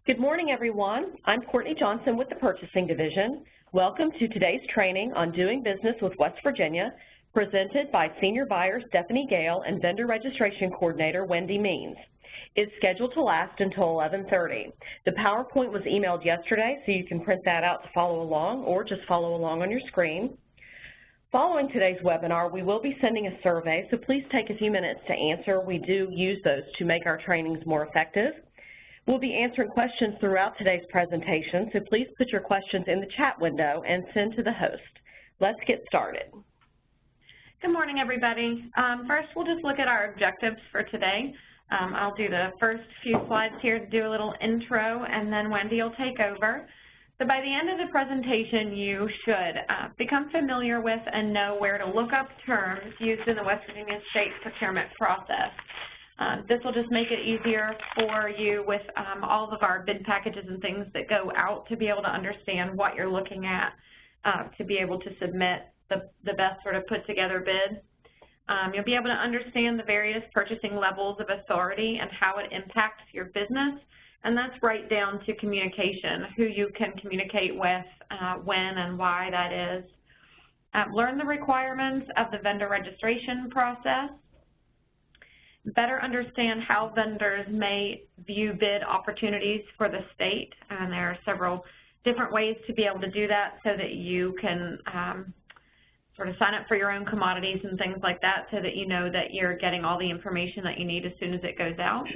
Good morning, everyone. I'm Courtney Johnson with the Purchasing Division. Welcome to today's training on doing business with West Virginia, presented by Senior Buyer Stephanie Gale and Vendor Registration Coordinator Wendy Means. It's scheduled to last until 11:30. The PowerPoint was emailed yesterday, so you can print that out to follow along or just follow along on your screen. Following today's webinar, we will be sending a survey, so please take a few minutes to answer. We do use those to make our trainings more effective. We'll be answering questions throughout today's presentation, so please put your questions in the chat window and send to the host. Let's get started. Good morning, everybody. First, we'll just look at our objectives for today. I'll do the first few slides here to do a little intro, and then Wendy will take over. So by the end of the presentation, you should become familiar with and know where to look up terms used in the West Virginia state procurement process. This will just make it easier for you with all of our bid packages and things that go out to be able to understand what you're looking at to be able to submit the best sort of put together bid. You'll be able to understand the various purchasing levels of authority and how it impacts your business, and that's right down to communication, who you can communicate with, when and why that is. Learn the requirements of the vendor registration process. Better understand how vendors may view bid opportunities for the state, and there are several different ways to be able to do that so that you can sort of sign up for your own commodities and things like that so that you know that you're getting all the information that you need as soon as it goes out.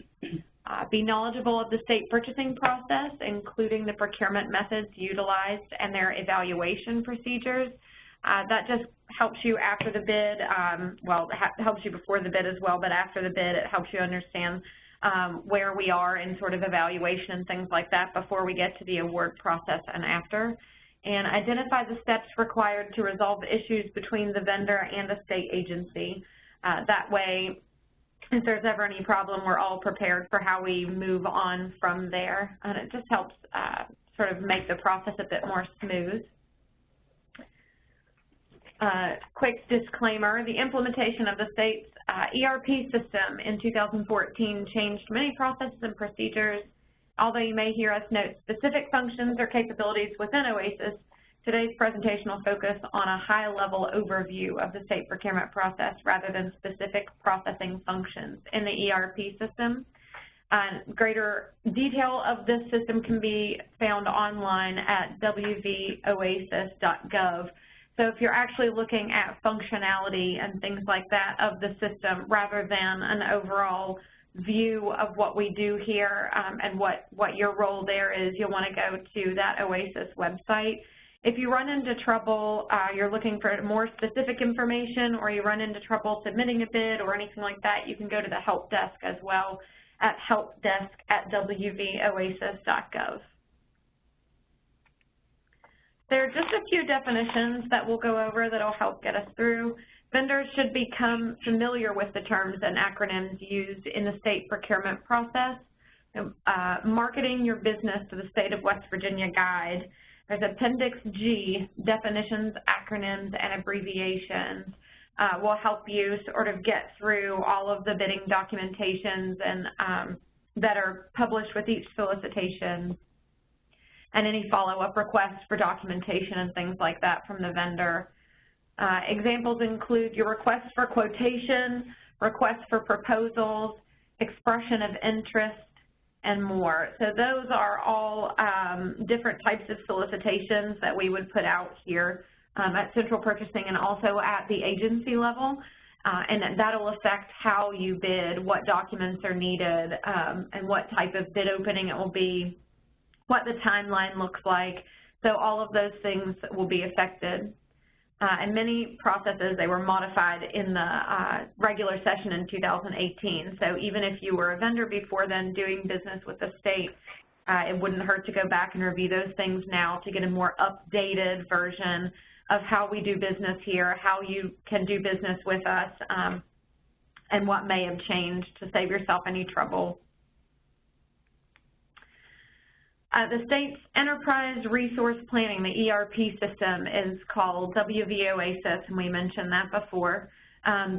Be knowledgeable of the state purchasing process, including the procurement methods utilized and their evaluation procedures. That just helps you after the bid, well, it helps you before the bid as well, but after the bid it helps you understand where we are in sort of evaluation and things like that before we get to the award process and after. And identify the steps required to resolve issues between the vendor and the state agency. That way, if there's ever any problem, we're all prepared for how we move on from there. And it just helps sort of make the process a bit more smooth. Quick disclaimer, the implementation of the state's ERP system in 2014 changed many processes and procedures. Although you may hear us note specific functions or capabilities within OASIS, today's presentation will focus on a high-level overview of the state procurement process rather than specific processing functions in the ERP system. Greater detail of this system can be found online at wvoasis.gov. So if you're actually looking at functionality and things like that of the system rather than an overall view of what we do here and what your role there is, you'll want to go to that OASIS website. If you run into trouble, you're looking for more specific information, or you run into trouble submitting a bid or anything like that, you can go to the help desk as well at helpdesk@wvoasis.gov. There are just a few definitions that we'll go over that will help get us through. Vendors should become familiar with the terms and acronyms used in the state procurement process. Marketing your business to the State of West Virginia guide. There's Appendix G, definitions, acronyms, and abbreviations. Will help you sort of get through all of the bidding documentations and that are published with each solicitation, and any follow-up requests for documentation and things like that from the vendor. Examples include your request for quotation, request for proposals, expression of interest, and more. So those are all different types of solicitations that we would put out here at central purchasing and also at the agency level. And that'll affect how you bid, what documents are needed, and what type of bid opening it will be, what the timeline looks like. So all of those things will be affected. And many processes, they were modified in the regular session in 2018. So even if you were a vendor before then doing business with the state, it wouldn't hurt to go back and review those things now to get a more updated version of how we do business here, how you can do business with us, and what may have changed to save yourself any trouble. The state's enterprise resource planning, the ERP system, is called WVOASIS, and we mentioned that before.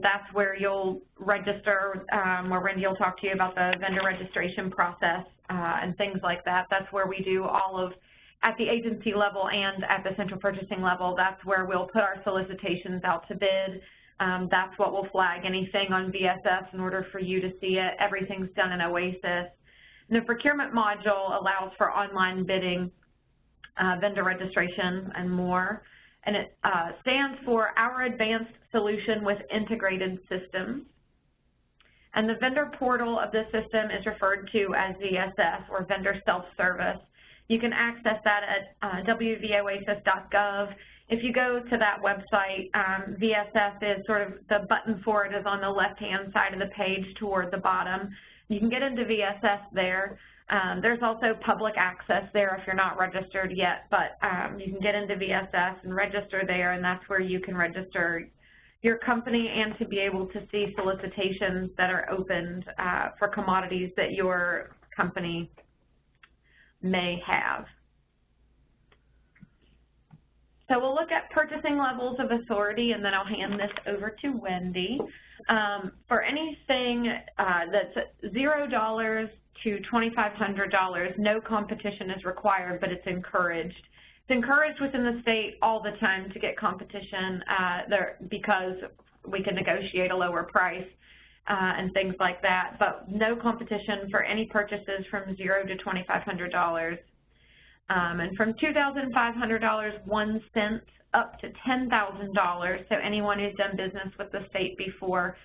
That's where you'll register, where Wendy will talk to you about the vendor registration process and things like that. That's where we do all of, at the agency level and at the central purchasing level, that's where we'll put our solicitations out to bid. That's what will flag anything on VSS in order for you to see it. Everything's done in Oasis. And the procurement module allows for online bidding, vendor registration, and more. And it stands for Our Advanced Solution with Integrated Systems. And the vendor portal of this system is referred to as VSS, or Vendor Self-Service. You can access that at wvoasis.gov. If you go to that website, VSS is sort of, the button for it is on the left-hand side of the page toward the bottom. You can get into VSS there. There's also public access there if you're not registered yet, but you can get into VSS and register there, and that's where you can register your company and to be able to see solicitations that are opened for commodities that your company may have. So we'll look at purchasing levels of authority, and then I'll hand this over to Wendy. For anything that's $0 to $2,500, no competition is required, but it's encouraged. It's encouraged within the state all the time to get competition because we can negotiate a lower price and things like that, but no competition for any purchases from $0 to $2,500. And from $2,500, 1 cent up to $10,000, so anyone who's done business with the state before,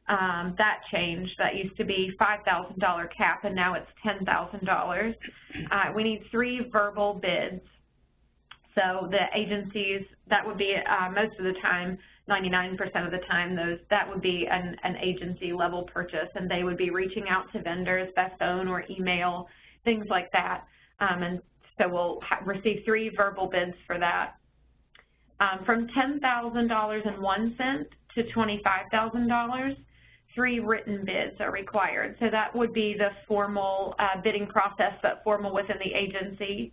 that changed. That used to be $5,000 cap, and now it's $10,000. We need 3 verbal bids. So the agencies, that would be most of the time, 99% of the time, that would be an agency level purchase, and they would be reaching out to vendors, by phone or email, things like that. And so we'll receive 3 verbal bids for that. From $10,001 to $25,000, 3 written bids are required. So that would be the formal bidding process, but formal within the agency.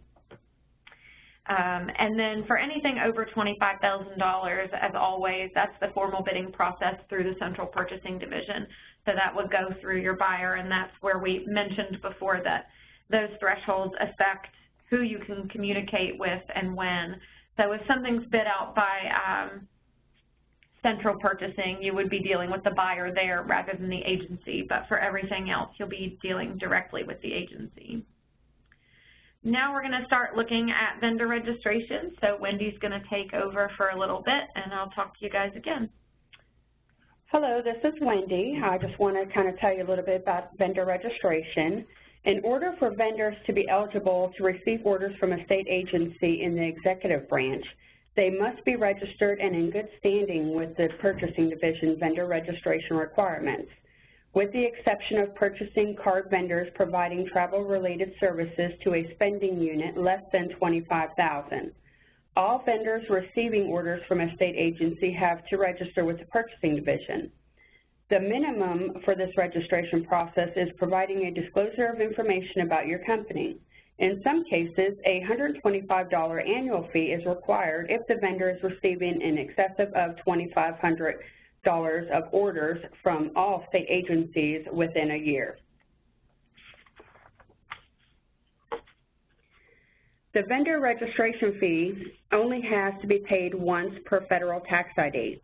And then for anything over $25,000, as always, that's the formal bidding process through the Central Purchasing Division. So that would go through your buyer, and that's where we mentioned before that those thresholds affect who you can communicate with and when. So if something's bid out by Central Purchasing, you would be dealing with the buyer there rather than the agency, but for everything else, you'll be dealing directly with the agency. Now we're going to start looking at vendor registration. So Wendy's going to take over for a little bit, and I'll talk to you guys again. Hello, this is Wendy. I just want to kind of tell you a little bit about vendor registration. In order for vendors to be eligible to receive orders from a state agency in the executive branch, they must be registered and in good standing with the Purchasing Division vendor registration requirements. With the exception of purchasing card vendors providing travel-related services to a spending unit less than $25,000. All vendors receiving orders from a state agency have to register with the Purchasing Division. The minimum for this registration process is providing a disclosure of information about your company. In some cases, a $125 annual fee is required if the vendor is receiving in excess of $2,500 of orders from all state agencies within a year. The vendor registration fee only has to be paid once per federal tax ID.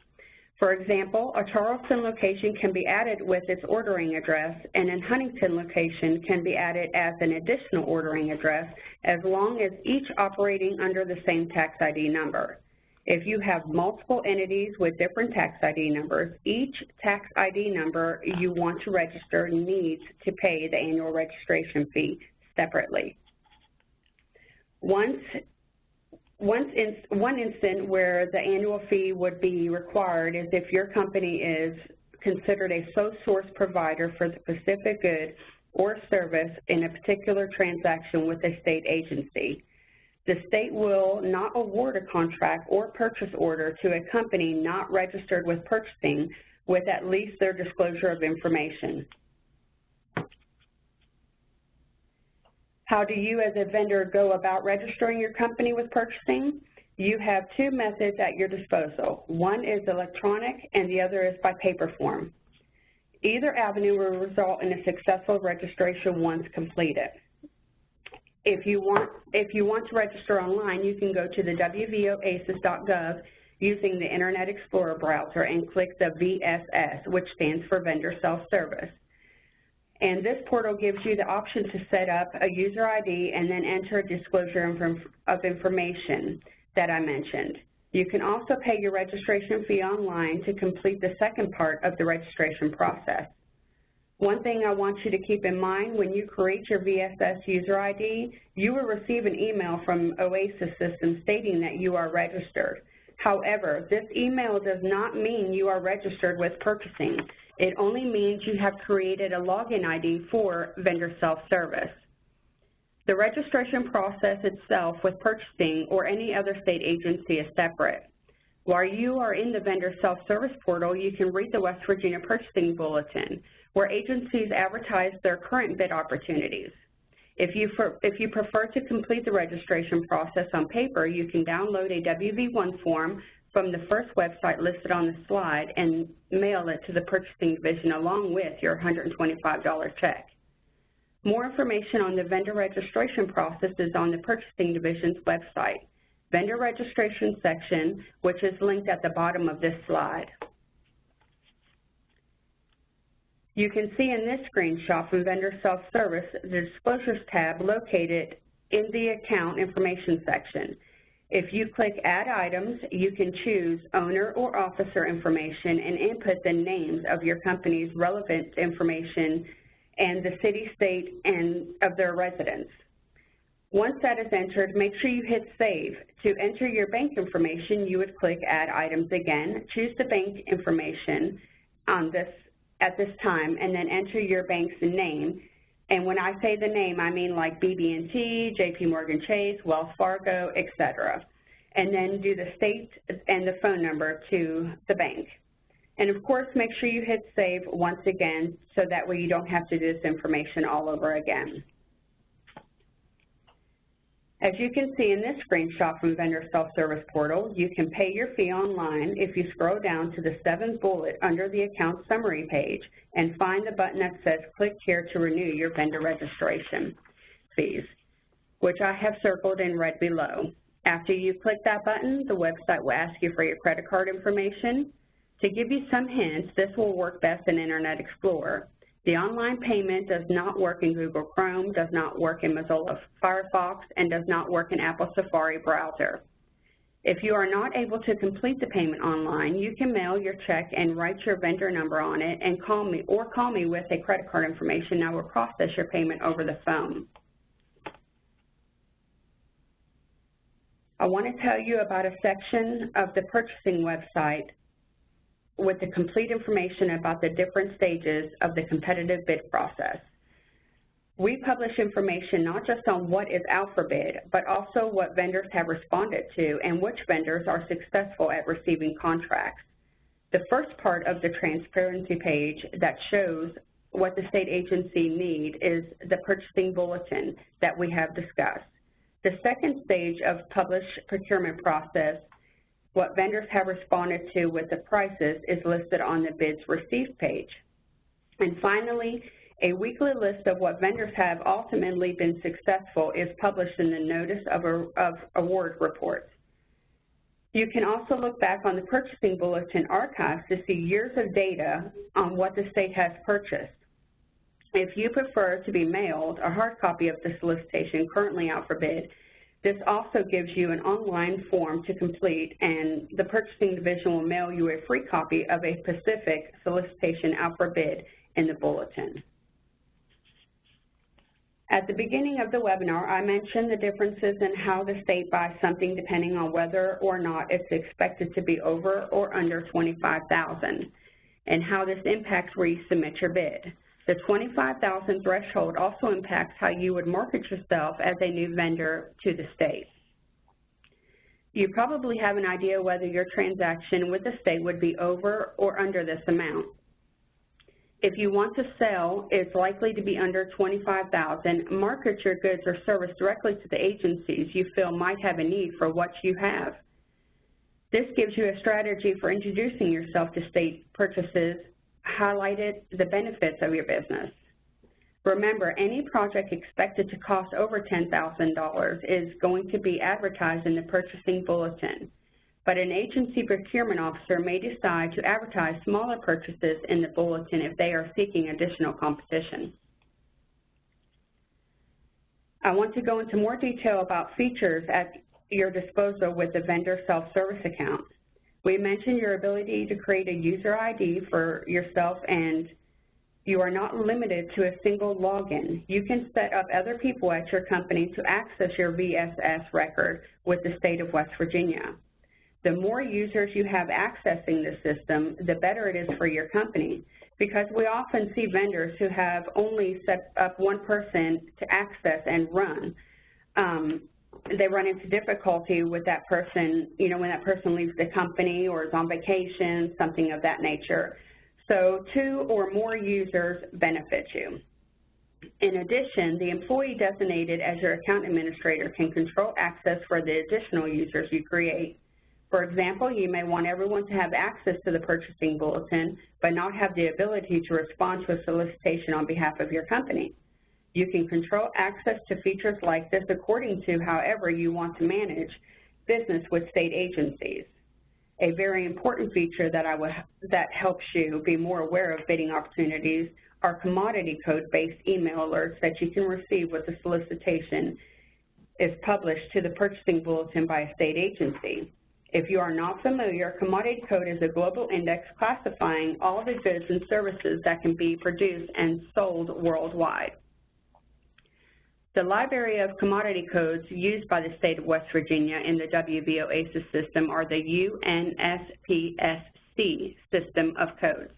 For example, a Charleston location can be added with its ordering address, and a Huntington location can be added as an additional ordering address as long as each operating under the same tax ID number. If you have multiple entities with different tax ID numbers, each tax ID number you want to register needs to pay the annual registration fee separately. One instant where the annual fee would be required is if your company is considered a sole source provider for the specific good or service in a particular transaction with a state agency. The state will not award a contract or purchase order to a company not registered with purchasing with at least their disclosure of information. How do you as a vendor go about registering your company with purchasing? You have two methods at your disposal. One is electronic and the other is by paper form. Either avenue will result in a successful registration once completed. If you want to register online, you can go to the wvoasis.gov using the Internet Explorer browser and click the VSS, which stands for Vendor Self-Service. And this portal gives you the option to set up a user ID and then enter a disclosure of information that I mentioned. You can also pay your registration fee online to complete the second part of the registration process. One thing I want you to keep in mind, when you create your VSS user ID, you will receive an email from OASIS system stating that you are registered. However, this email does not mean you are registered with purchasing. It only means you have created a login ID for Vendor Self-Service. The registration process itself with purchasing or any other state agency is separate. While you are in the Vendor Self-Service portal, you can read the West Virginia Purchasing Bulletin, where agencies advertise their current bid opportunities. If you prefer to complete the registration process on paper, you can download a WV1 form from the first website listed on the slide and mail it to the Purchasing Division along with your $125 check. More information on the vendor registration process is on the Purchasing Division's website, Vendor Registration section, which is linked at the bottom of this slide. You can see in this screenshot from Vendor Self-Service the Disclosures tab located in the Account Information section. If you click Add Items, you can choose Owner or Officer information and input the names of your company's relevant information and the city, state, and of their residents. Once that is entered, make sure you hit Save. To enter your bank information, you would click Add Items again, choose the bank information at this time, and then enter your bank's name. And when I say the name, I mean like BB&T, JP Morgan Chase, Wells Fargo, etc. And then do the state and the phone number to the bank. And of course, make sure you hit Save once again so that way you don't have to do this information all over again. As you can see in this screenshot from Vendor Self-Service Portal, you can pay your fee online if you scroll down to the 7th bullet under the Account Summary page and find the button that says Click here to renew your vendor registration fees, which I have circled in red below. After you click that button, the website will ask you for your credit card information. To give you some hints, this will work best in Internet Explorer. The online payment does not work in Google Chrome, does not work in Mozilla Firefox, and does not work in Apple Safari browser. If you are not able to complete the payment online, you can mail your check and write your vendor number on it and call me with a credit card information, and I will process your payment over the phone. I want to tell you about a section of the purchasing website with the complete information about the different stages of the competitive bid process. We publish information not just on what is out for bid, but also what vendors have responded to and which vendors are successful at receiving contracts. The first part of the transparency page that shows what the state agency need is the purchasing bulletin that we have discussed. The second stage of published procurement process, what vendors have responded to with the prices, is listed on the bids received page. And finally, a weekly list of what vendors have ultimately been successful is published in the Notice of Award reports. You can also look back on the Purchasing Bulletin archives to see years of data on what the state has purchased. If you prefer to be mailed a hard copy of the solicitation currently out for bid, this also gives you an online form to complete, and the Purchasing Division will mail you a free copy of a specific solicitation out for bid in the bulletin. At the beginning of the webinar, I mentioned the differences in how the state buys something depending on whether or not it's expected to be over or under $25,000, and how this impacts where you submit your bid. The $25,000 threshold also impacts how you would market yourself as a new vendor to the state. You probably have an idea whether your transaction with the state would be over or under this amount. If you want to sell, it's likely to be under $25,000. Market your goods or service directly to the agencies you feel might have a need for what you have. This gives you a strategy for introducing yourself to state purchases, highlighted the benefits of your business. Remember, any project expected to cost over $10,000 is going to be advertised in the purchasing bulletin, but an agency procurement officer may decide to advertise smaller purchases in the bulletin if they are seeking additional competition. I want to go into more detail about features at your disposal with the vendor self-service account. We mentioned your ability to create a user ID for yourself, and you are not limited to a single login. You can set up other people at your company to access your VSS record with the state of West Virginia. The more users you have accessing the system, the better it is for your company, because we often see vendors who have only set up one person to access and run. They run into difficulty with that person, you know, when that person leaves the company or is on vacation, something of that nature. So 2 or more users benefit you. In addition, the employee designated as your account administrator can control access for the additional users you create. For example, you may want everyone to have access to the purchasing bulletin, but not have the ability to respond to a solicitation on behalf of your company. You can control access to features like this according to however you want to manage business with state agencies. A very important feature that helps you be more aware of bidding opportunities are commodity code-based email alerts that you can receive with the solicitation is published to the purchasing bulletin by a state agency. If you are not familiar, commodity code is a global index classifying all the goods and services that can be produced and sold worldwide. The library of commodity codes used by the state of West Virginia in the WVOASIS system are the UNSPSC system of codes.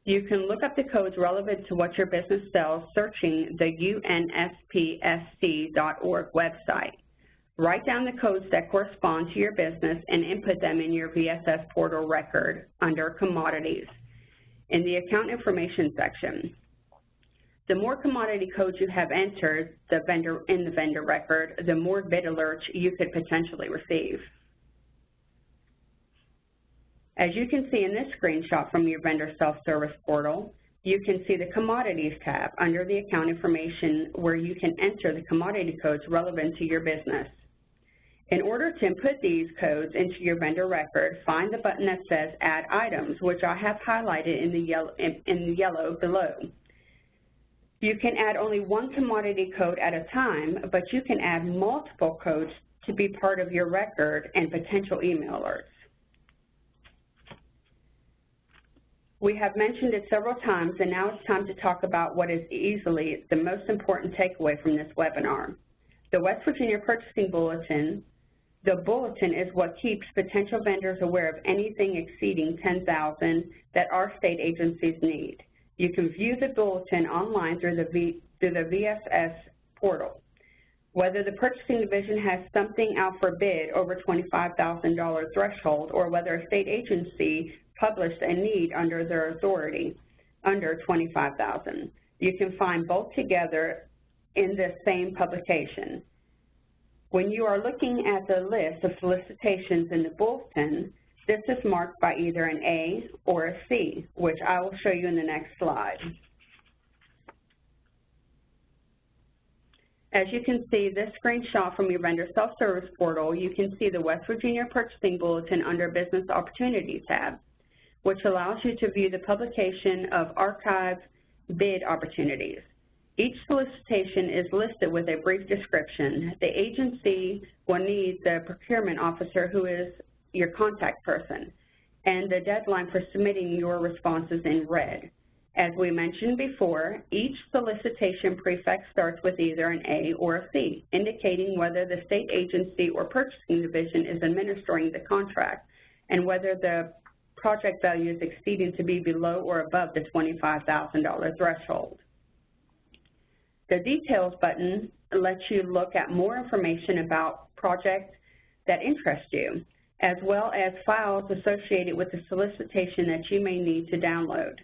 You can look up the codes relevant to what your business sells searching the unspsc.org website. Write down the codes that correspond to your business and input them in your VSS portal record under Commodities in the Account Information section. The more commodity codes you have entered in the vendor record, the more bid alerts you could potentially receive. As you can see in this screenshot from your vendor self-service portal, you can see the Commodities tab under the Account Information where you can enter the commodity codes relevant to your business. In order to input these codes into your vendor record, find the button that says Add Items, which I have highlighted in the yellow below. You can add only one commodity code at a time, but you can add multiple codes to be part of your record and potential email alerts. We have mentioned it several times, and now it's time to talk about what is easily the most important takeaway from this webinar. The West Virginia Purchasing Bulletin. The bulletin is what keeps potential vendors aware of anything exceeding $10,000 that our state agencies need. You can view the bulletin online through the VSS portal. Whether the purchasing division has something out for bid over $25,000 threshold, or whether a state agency published a need under their authority under $25,000, you can find both together in the same publication. When you are looking at the list of solicitations in the bulletin, this is marked by either an A or a C, which I will show you in the next slide. As you can see, this screenshot from your vendor self-service portal, you can see the West Virginia Purchasing Bulletin under Business Opportunities tab, which allows you to view the publication of archived bid opportunities. Each solicitation is listed with a brief description. The agency will need the procurement officer, who is your contact person, and the deadline for submitting your responses in red. As we mentioned before, each solicitation prefix starts with either an A or a C, indicating whether the state agency or purchasing division is administering the contract and whether the project value is exceeding to be below or above the $25,000 threshold. The Details button lets you look at more information about projects that interest you, as well as files associated with the solicitation that you may need to download.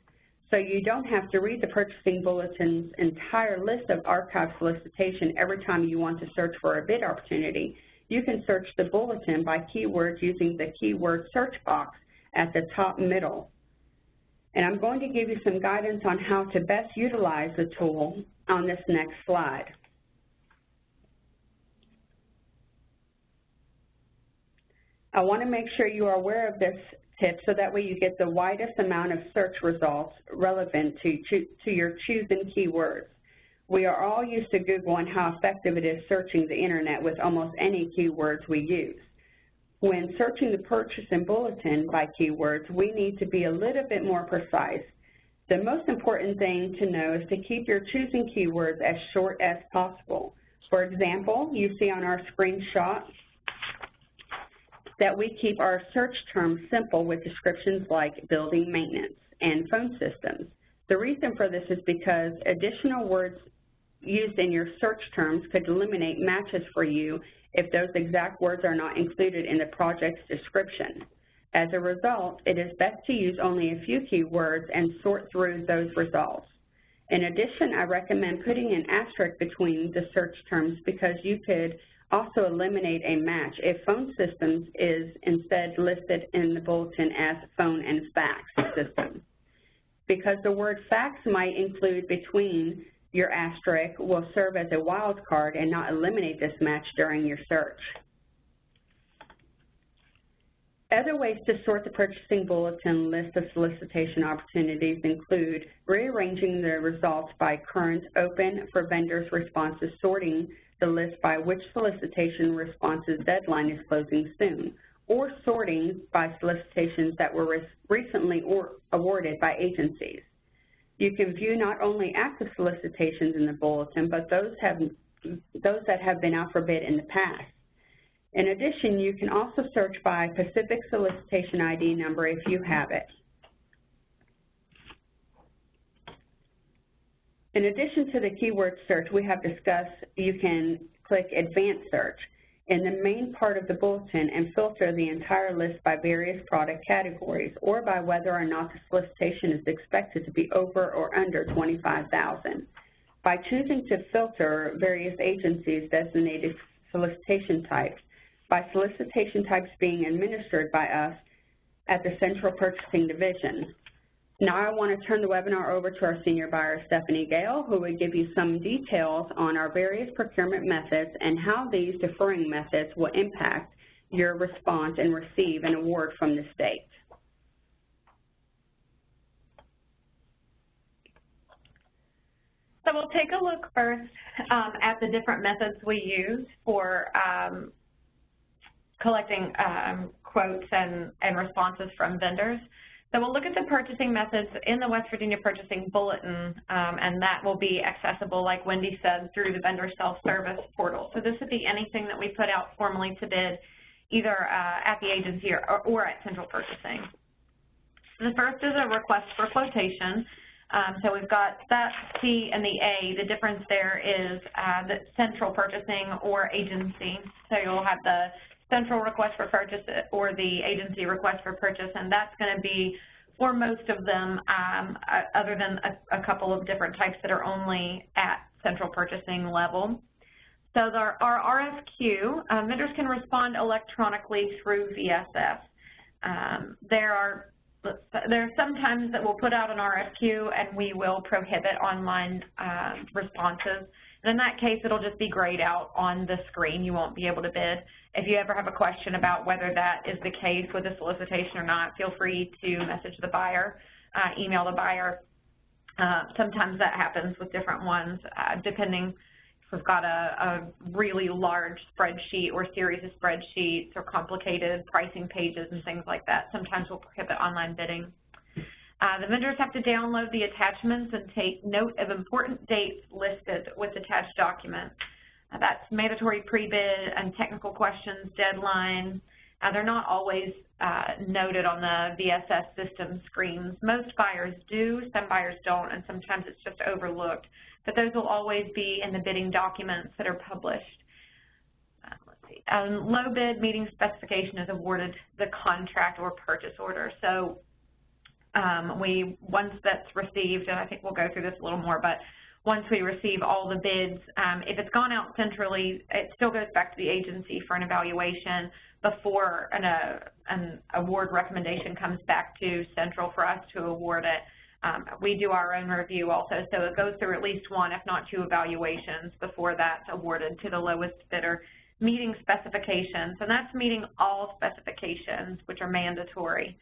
So you don't have to read the Purchasing Bulletin's entire list of archived solicitation every time you want to search for a bid opportunity. You can search the Bulletin by keywords using the keyword search box at the top middle. And I'm going to give you some guidance on how to best utilize the tool on this next slide. I want to make sure you are aware of this tip so that way you get the widest amount of search results relevant to your chosen keywords. We are all used to Google and how effective it is searching the internet with almost any keywords we use. When searching the Purchasing Bulletin by keywords, we need to be a little bit more precise. The most important thing to know is to keep your choosing keywords as short as possible. For example, you see on our screenshot that we keep our search terms simple with descriptions like building maintenance and phone systems. The reason for this is because additional words used in your search terms could eliminate matches for you if those exact words are not included in the project's description. As a result, it is best to use only a few keywords and sort through those results. In addition, I recommend putting an asterisk between the search terms because you could also eliminate a match if phone systems is instead listed in the bulletin as phone and fax system. Because the word fax might include between your asterisk will serve as a wild card and not eliminate this match during your search. Other ways to sort the Purchasing Bulletin list of solicitation opportunities include rearranging the results by current open for vendors' responses, sorting the list by which solicitation responses deadline is closing soon, or sorting by solicitations that were recently awarded by agencies. You can view not only active solicitations in the bulletin, but those that have been out for bid in the past. In addition, you can also search by Pacific Solicitation ID number if you have it. In addition to the keyword search we have discussed, you can click Advanced Search in the main part of the bulletin and filter the entire list by various product categories or by whether or not the solicitation is expected to be over or under $25,000. By choosing to filter various agencies' designated solicitation types, by solicitation types being administered by us at the Central Purchasing Division. Now I want to turn the webinar over to our senior buyer, Stephanie Gale, who will give you some details on our various procurement methods and how these deferring methods will impact your response and receive an award from the state. So we'll take a look first at the different methods we use for collecting quotes and responses from vendors. So we'll look at the purchasing methods in the West Virginia Purchasing Bulletin, and that will be accessible, like Wendy said, through the vendor self-service portal. So this would be anything that we put out formally to bid, either at the agency or at Central Purchasing. The first is a request for quotation. So we've got that C and the A. The difference there is the Central Purchasing or agency. So you'll have the Central request for purchase or the agency request for purchase, and that's going to be for most of them, other than a couple of different types that are only at Central Purchasing level. So our RFQ, vendors can respond electronically through VSF. There are some times that we'll put out an RFQ and we will prohibit online responses. And in that case, it'll just be grayed out on the screen. You won't be able to bid. If you ever have a question about whether that is the case with a solicitation or not, feel free to message the buyer, email the buyer. Sometimes that happens with different ones, depending if we've got a really large spreadsheet or series of spreadsheets or complicated pricing pages and things like that. Sometimes we'll prohibit online bidding. The vendors have to download the attachments and take note of important dates listed with attached documents. That's mandatory pre-bid and technical questions, deadline. They're not always noted on the VSS system screens. Most buyers do, some buyers don't, and sometimes it's just overlooked. But those will always be in the bidding documents that are published. Let's see. Low bid meeting specification is awarded the contract or purchase order. So Once that's received, and I think we'll go through this a little more, but once we receive all the bids, if it's gone out centrally, it still goes back to the agency for an evaluation before an award recommendation comes back to central for us to award it. We do our own review also, so it goes through at least one, if not two, evaluations before that's awarded to the lowest bidder, meeting specifications, and that's meeting all specifications, which are mandatory.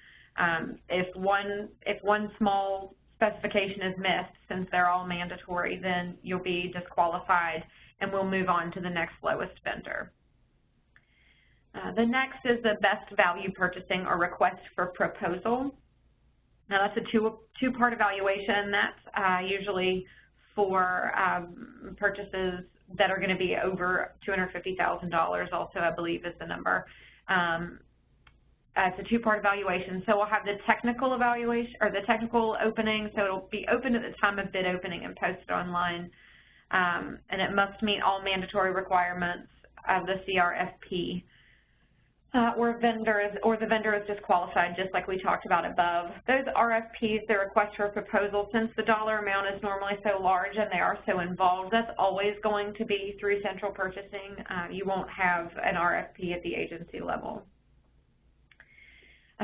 If one small specification is missed, since they're all mandatory, then you'll be disqualified, and we'll move on to the next lowest vendor. The next is the best value purchasing or request for proposal. Now that's a two-part evaluation. That's usually for purchases that are going to be over $250,000 also, I believe, is the number. It's a two-part evaluation. So we'll have the technical evaluation, or the technical opening, so it'll be open at the time of bid opening and posted online. And it must meet all mandatory requirements of the CRFP. Or the vendor is disqualified, just like we talked about above. Those RFPs, the request for a proposal, since the dollar amount is normally so large and they are so involved, that's always going to be through central purchasing. You won't have an RFP at the agency level.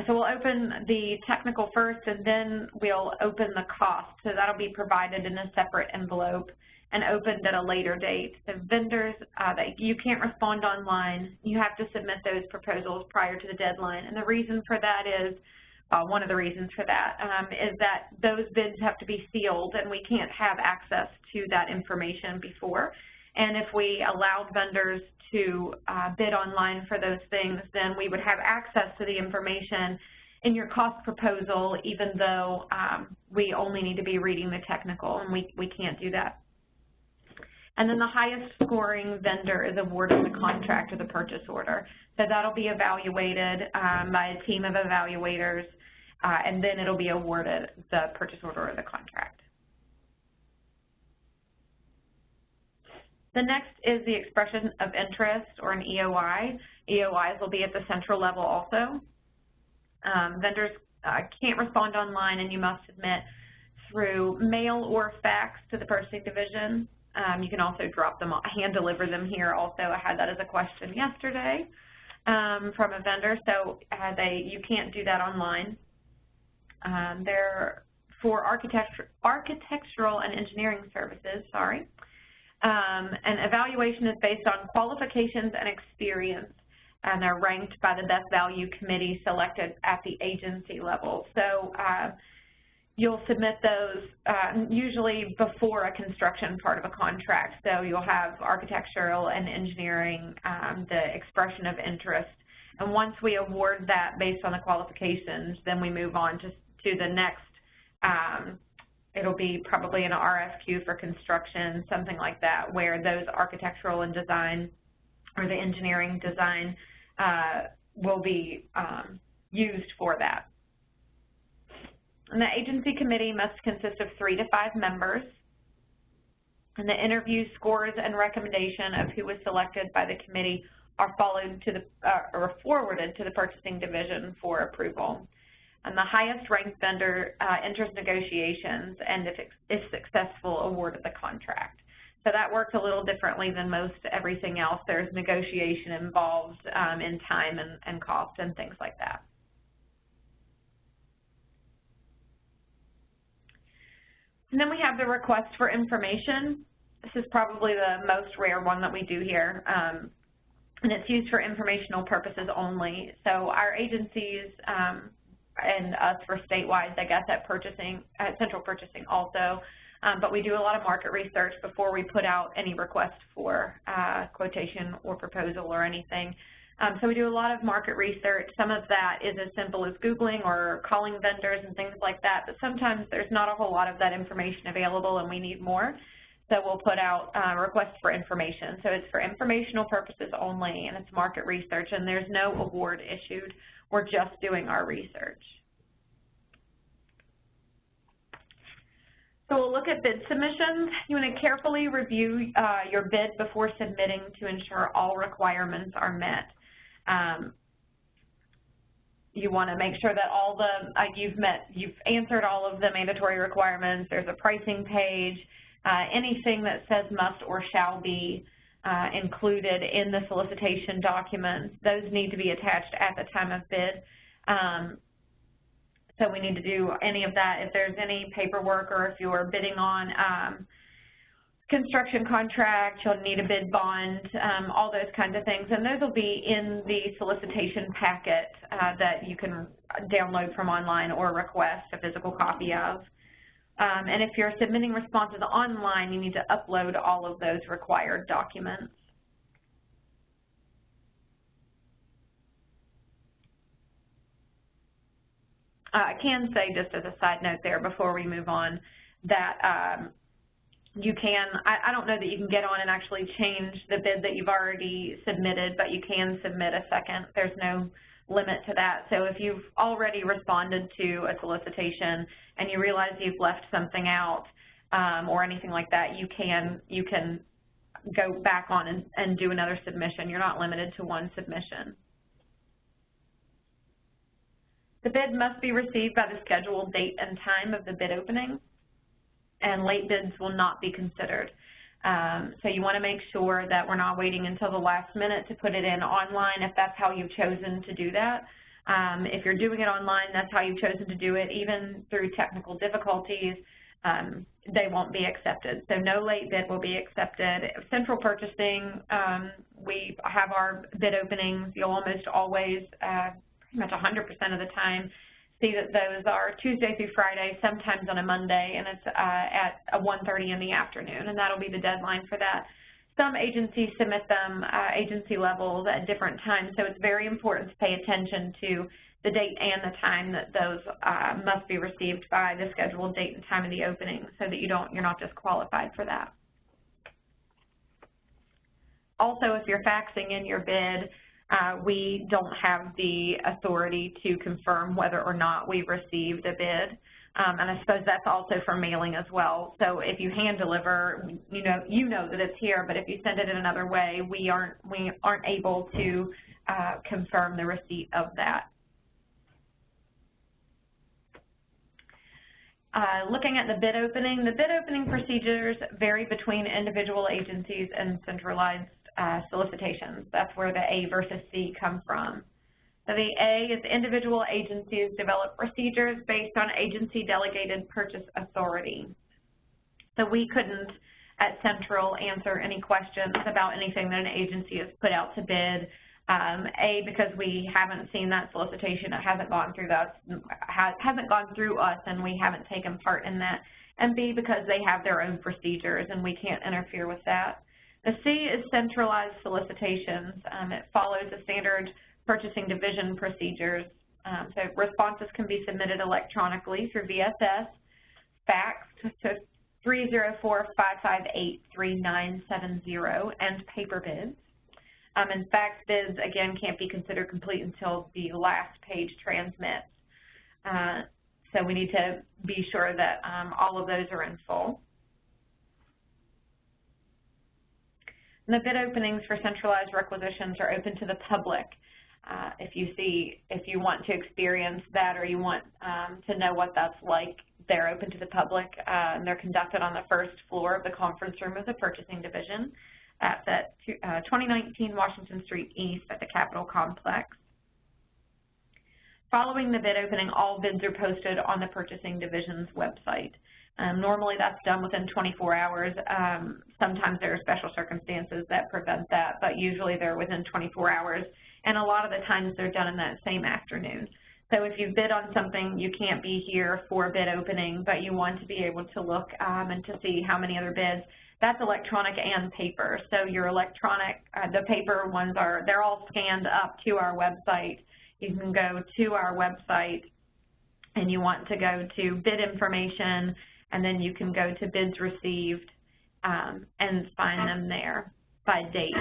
So we'll open the technical first, and then we'll open the cost. So that'll be provided in a separate envelope and opened at a later date. So vendors that you can't respond online, you have to submit those proposals prior to the deadline. And the reason for that is, one of the reasons for that is that those bids have to be sealed, and we can't have access to that information before. And if we allowed vendors to bid online for those things, then we would have access to the information in your cost proposal, even though we only need to be reading the technical, and we can't do that. And then the highest scoring vendor is awarded the contract or the purchase order. So that'll be evaluated by a team of evaluators, and then it'll be awarded the purchase order or the contract. The next is the expression of interest, or an EOI. EOIs will be at the central level also. Vendors can't respond online, and you must submit through mail or fax to the purchasing division. You can also drop them, hand deliver them here also. I had that as a question yesterday from a vendor, so you can't do that online. They're for architectural and engineering services, an evaluation is based on qualifications and experience, and they're ranked by the Best Value Committee selected at the agency level. So you'll submit those usually before a construction part of a contract. So you'll have architectural and engineering, the expression of interest. And once we award that based on the qualifications, then we move on to the next. It'll be probably an RFQ for construction, something like that, where those architectural and design, or the engineering design, will be used for that. And the agency committee must consist of 3 to 5 members. And the interview scores and recommendation of who was selected by the committee are followed to or forwarded to the purchasing division for approval. And the highest ranked vendor enters negotiations, and if successful, awarded the contract. So that works a little differently than most everything else. There's negotiation involved in time and cost and things like that. And then we have the request for information. This is probably the most rare one that we do here, and it's used for informational purposes only. So our agencies and us for statewide, I guess, at central purchasing also, but we do a lot of market research before we put out any request for quotation or proposal or anything. So we do a lot of market research. Some of that is as simple as Googling or calling vendors and things like that, but sometimes there's not a whole lot of that information available and we need more. So we'll put out requests for information. So it's for informational purposes only, and it's market research, and there's no award issued. We're just doing our research. So we'll look at bid submissions. You want to carefully review your bid before submitting to ensure all requirements are met. You want to make sure that all the you've answered all of the mandatory requirements. There's a pricing page. Anything that says must or shall be included in the solicitation documents, those need to be attached at the time of bid. So we need to do any of that. If there's any paperwork or if you're bidding on construction contract, you'll need a bid bond, all those kinds of things. And those will be in the solicitation packet that you can download from online or request a physical copy of. And if you're submitting responses online, you need to upload all of those required documents. I can say, just as a side note there before we move on, that you can, I don't know that you can get on and actually change the bid that you've already submitted, but you can submit a second. There's no limit to that. So if you've already responded to a solicitation and you realize you've left something out or anything like that, you can go back on and do another submission. You're not limited to one submission. The bid must be received by the scheduled date and time of the bid opening, and late bids will not be considered. So you want to make sure that we're not waiting until the last minute to put it in online if that's how you've chosen to do that. If you're doing it online, that's how you've chosen to do it. Even through technical difficulties, they won't be accepted. So no late bid will be accepted. Central purchasing, we have our bid openings. You'll almost always, pretty much 100% of the time, see that those are Tuesday through Friday, sometimes on a Monday, and it's at 1:30 in the afternoon, and that'll be the deadline for that. Some agencies submit them agency levels at different times, so it's very important to pay attention to the date and the time that those must be received by the scheduled date and time of the opening, so that you're not disqualified for that. Also, if you're faxing in your bid, we don't have the authority to confirm whether or not we've received a bid, and I suppose that's also for mailing as well. So if you hand deliver, you know that it's here, but if you send it in another way, we aren't able to confirm the receipt of that. Looking at the bid opening procedures vary between individual agencies and centralized solicitations. That's where the A versus C come from. So the A is individual agencies develop procedures based on agency delegated purchase authority. So we couldn't at Central answer any questions about anything that an agency has put out to bid. A, because we haven't seen that solicitation, it hasn't gone through us and we haven't taken part in that. And B, because they have their own procedures and we can't interfere with that. The C is centralized solicitations. It follows the standard purchasing division procedures. So responses can be submitted electronically through VSS, faxed to 304-558-3970, and paper bids. And fax bids, again, can't be considered complete until the last page transmits. So we need to be sure that all of those are in full. And the bid openings for centralized requisitions are open to the public. If you want to experience that or you want to know what that's like, they're open to the public. And they're conducted on the first floor of the conference room of the purchasing division. That's at 2019 Washington Street East at the Capitol Complex. Following the bid opening, all bids are posted on the purchasing division's website. Normally that's done within 24 hours. Sometimes there are special circumstances that prevent that, but usually they're within 24 hours. And a lot of the times they're done in that same afternoon. So if you bid on something, you can't be here for a bid opening, but you want to be able to look and to see how many other bids. That's electronic and paper. So your electronic, the paper ones they're all scanned up to our website. You can go to our website and you want to go to bid information, and then you can go to bids received and find them there by date.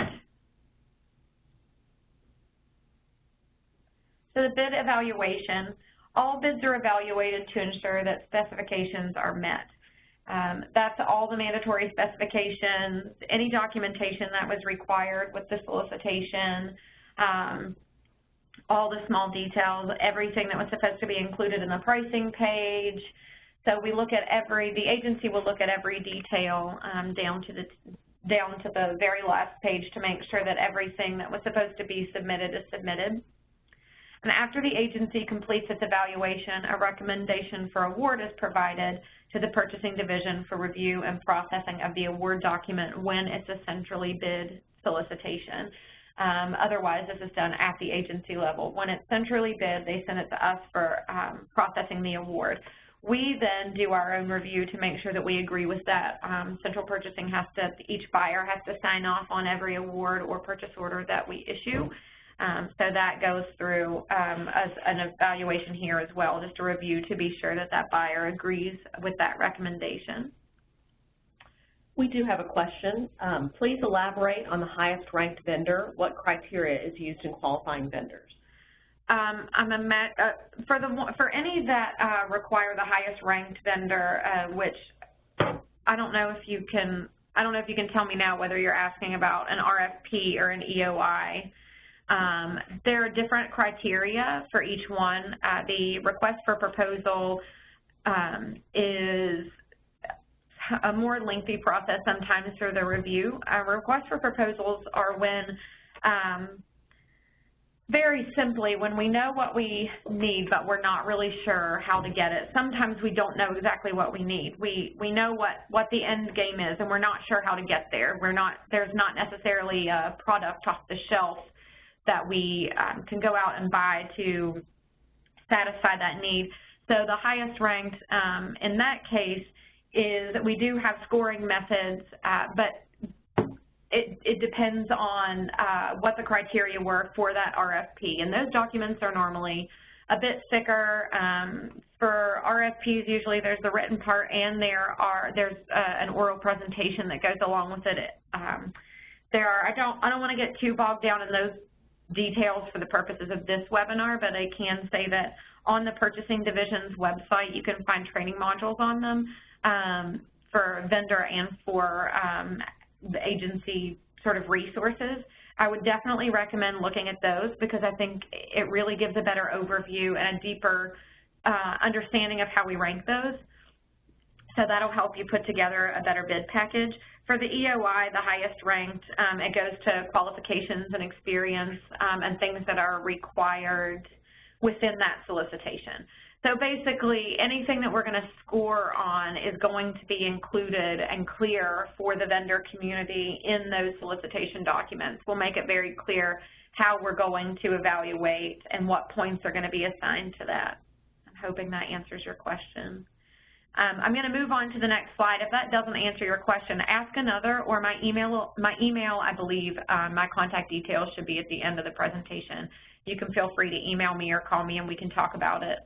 So the bid evaluation, all bids are evaluated to ensure that specifications are met. That's all the mandatory specifications, any documentation that was required with the solicitation, all the small details, everything that was supposed to be included in the pricing page. So we look at the agency will look at every detail down to the very last page to make sure that everything that was supposed to be submitted is submitted. And after the agency completes its evaluation, a recommendation for award is provided to the purchasing division for review and processing of the award document when it's a centrally bid solicitation. Otherwise, this is done at the agency level. When it's centrally bid, they send it to us for processing the award. We then do our own review to make sure that we agree with that. Central purchasing each buyer has to sign off on every award or purchase order that we issue. So that goes through as an evaluation here as well, just a review to be sure that that buyer agrees with that recommendation. We do have a question. Please elaborate on the highest ranked vendor. What criteria is used in qualifying vendors? For any that require the highest ranked vendor, which I don't know if you can tell me now whether you're asking about an RFP or an EOI. There are different criteria for each one. The request for proposal is a more lengthy process sometimes for the review. Requests for proposals are when, very simply, when we know what we need but we're not really sure how to get it. Sometimes we don't know exactly what we need. We know what the end game is and we're not sure how to get there. There's not necessarily a product off the shelf that we can go out and buy to satisfy that need. So the highest ranked in that case is that we do have scoring methods, but it depends on what the criteria were for that RFP. And those documents are normally a bit thicker. For RFPs, usually there's the written part and there's an oral presentation that goes along with it. I don't want to get too bogged down in those details for the purposes of this webinar, but I can say that on the Purchasing Division's website, you can find training modules on them for vendor and for the agency sort of resources. I would definitely recommend looking at those because I think it really gives a better overview and a deeper understanding of how we rank those. So that'll help you put together a better bid package. For the EOI, the highest ranked, it goes to qualifications and experience and things that are required within that solicitation. So basically, anything that we're going to score on is going to be included and clear for the vendor community in those solicitation documents. We'll make it very clear how we're going to evaluate and what points are going to be assigned to that. I'm hoping that answers your question. I'm going to move on to the next slide. If that doesn't answer your question, ask another, or my email, I believe, my contact details should be at the end of the presentation. You can feel free to email me or call me and we can talk about it.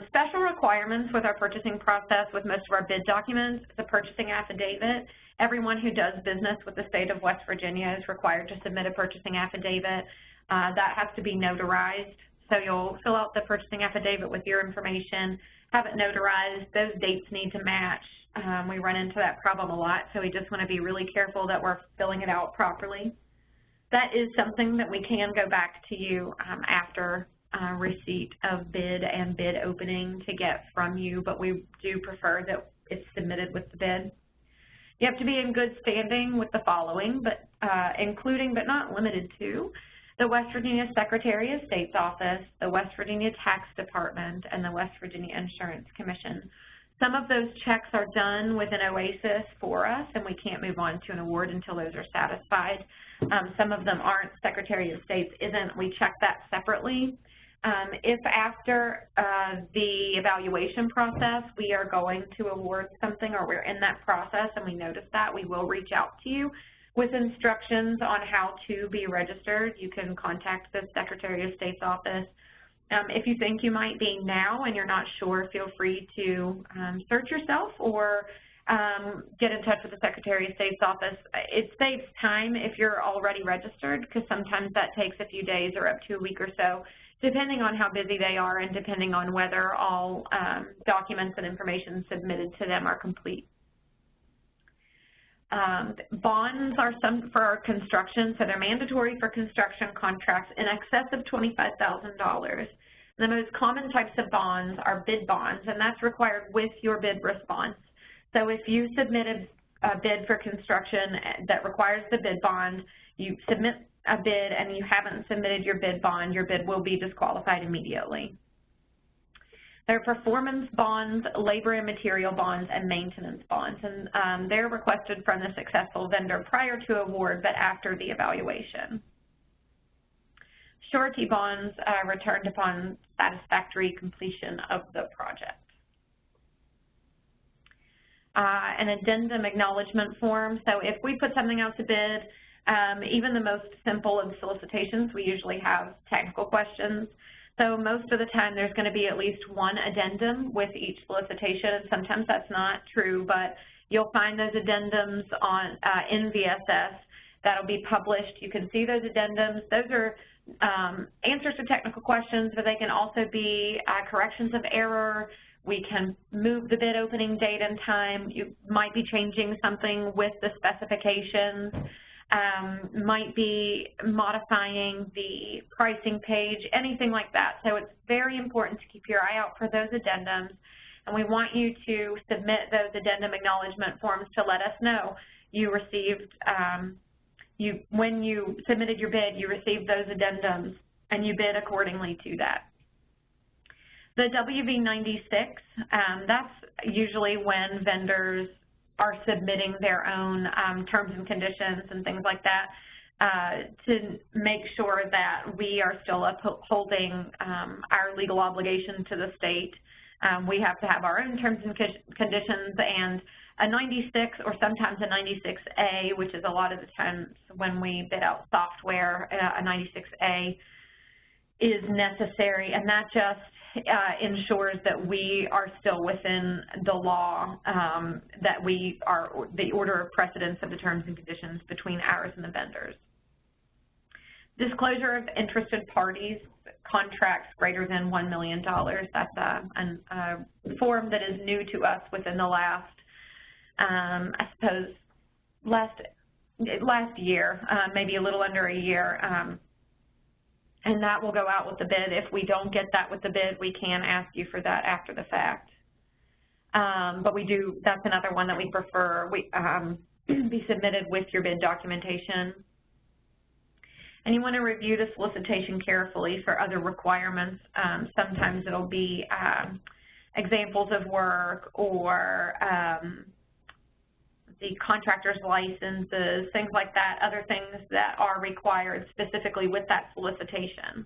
Special requirements with our purchasing process with most of our bid documents, the purchasing affidavit. Everyone who does business with the state of West Virginia is required to submit a purchasing affidavit. That has to be notarized. So you'll fill out the purchasing affidavit with your information, have it notarized. Those dates need to match. We run into that problem a lot, so we just want to be really careful that we're filling it out properly. That is something that we can go back to you after receipt of bid and bid opening to get from you, but we do prefer that it's submitted with the bid. You have to be in good standing with the following, but including but not limited to the West Virginia Secretary of State's Office, the West Virginia Tax Department, and the West Virginia Insurance Commission. Some of those checks are done with an OASIS for us, and we can't move on to an award until those are satisfied. Some of them aren't. Secretary of State's isn't. We check that separately. If after the evaluation process we are going to award something or we're in that process and we notice that, we will reach out to you with instructions on how to be registered. You can contact the Secretary of State's office. If you think you might be now and you're not sure, feel free to search yourself or get in touch with the Secretary of State's office. It saves time if you're already registered because sometimes that takes a few days or up to a week or so, depending on how busy they are and depending on whether all documents and information submitted to them are complete. Bonds are some for our construction, so they're mandatory for construction contracts in excess of $25,000. The most common types of bonds are bid bonds, and that's required with your bid response. So if you submitted a bid for construction that requires the bid bond, you submit a bid and you haven't submitted your bid bond, your bid will be disqualified immediately. There are performance bonds, labor and material bonds, and maintenance bonds, and they're requested from the successful vendor prior to award but after the evaluation. Surety bonds returned upon satisfactory completion of the project. An addendum acknowledgement form. So if we put something out to bid, even the most simple of solicitations, we usually have technical questions. So most of the time there's going to be at least one addendum with each solicitation, and sometimes that's not true, but you'll find those addendums on in VSS that'll be published. You can see those addendums. Those are answers to technical questions, but they can also be corrections of error. We can move the bid opening date and time. You might be changing something with the specifications. Might be modifying the pricing page, anything like that. So it's very important to keep your eye out for those addendums, and we want you to submit those addendum acknowledgement forms to let us know you received, when you submitted your bid, you received those addendums and you bid accordingly to that. The WV-96, that's usually when vendors are submitting their own terms and conditions and things like that to make sure that we are still upholding our legal obligation to the state. We have to have our own terms and conditions, and a 96 or sometimes a 96A, which is a lot of the times when we bid out software, a 96A is necessary, and that just ensures that we are still within the law, that we are the order of precedence of the terms and conditions between ours and the vendors. Disclosure of interested parties, contracts greater than $1 million. That's a form that is new to us within the last, I suppose, last year, maybe a little under a year. And that will go out with the bid. If we don't get that with the bid, we can ask you for that after the fact. But we do, that's another one that we prefer be submitted with your bid documentation. And you want to review the solicitation carefully for other requirements. Sometimes it'll be examples of work or the contractor's licenses, things like that, other things that are required specifically with that solicitation.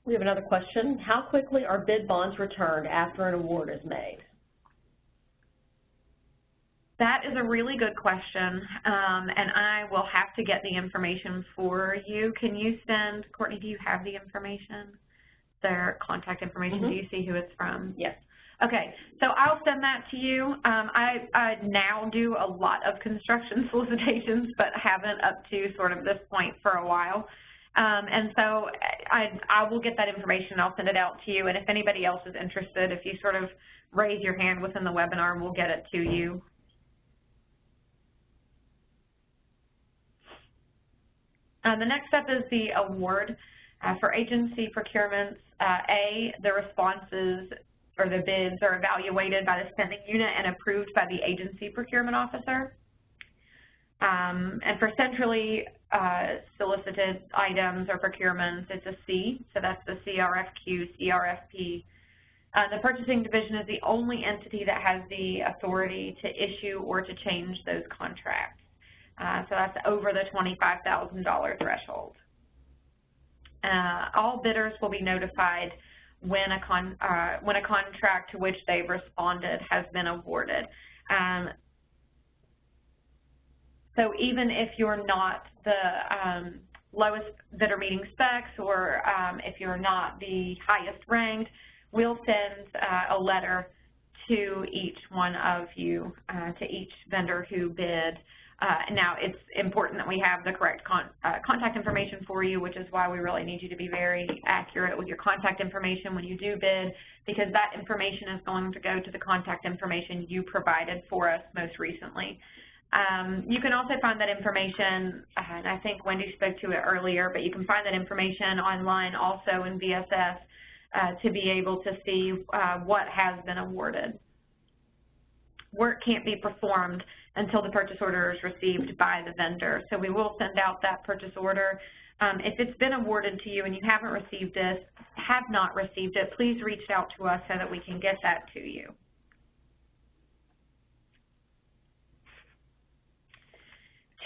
We have another question. How quickly are bid bonds returned after an award is made? That is a really good question, and I will have to get the information for you. Can you send, Courtney, do you have the information? Their contact information, Do you see who it's from? Yes. Okay, so I'll send that to you. I now do a lot of construction solicitations, but haven't up to sort of this point for a while. And so I will get that information. I'll send it out to you. And if anybody else is interested, if you sort of raise your hand within the webinar, we'll get it to you. The next step is the award. For agency procurements, the responses or the bids are evaluated by the spending unit and approved by the agency procurement officer. And for centrally solicited items or procurements, it's a C, so that's the CRFQ, CRFP. The purchasing division is the only entity that has the authority to issue or to change those contracts. So that's over the $25,000 threshold. All bidders will be notified when a contract to which they've responded has been awarded. So even if you're not the lowest bidder meeting specs, or if you're not the highest ranked, we'll send a letter to each one of you, to each vendor who bid. Now, it's important that we have the correct contact information for you, which is why we really need you to be very accurate with your contact information when you do bid, because that information is going to go to the contact information you provided for us most recently. You can also find that information, and I think Wendy spoke to it earlier, but you can find that information online also in VSS to be able to see what has been awarded. Work can't be performed until the purchase order is received by the vendor. So we will send out that purchase order. If it's been awarded to you and you haven't received it, have not received it, please reach out to us so that we can get that to you.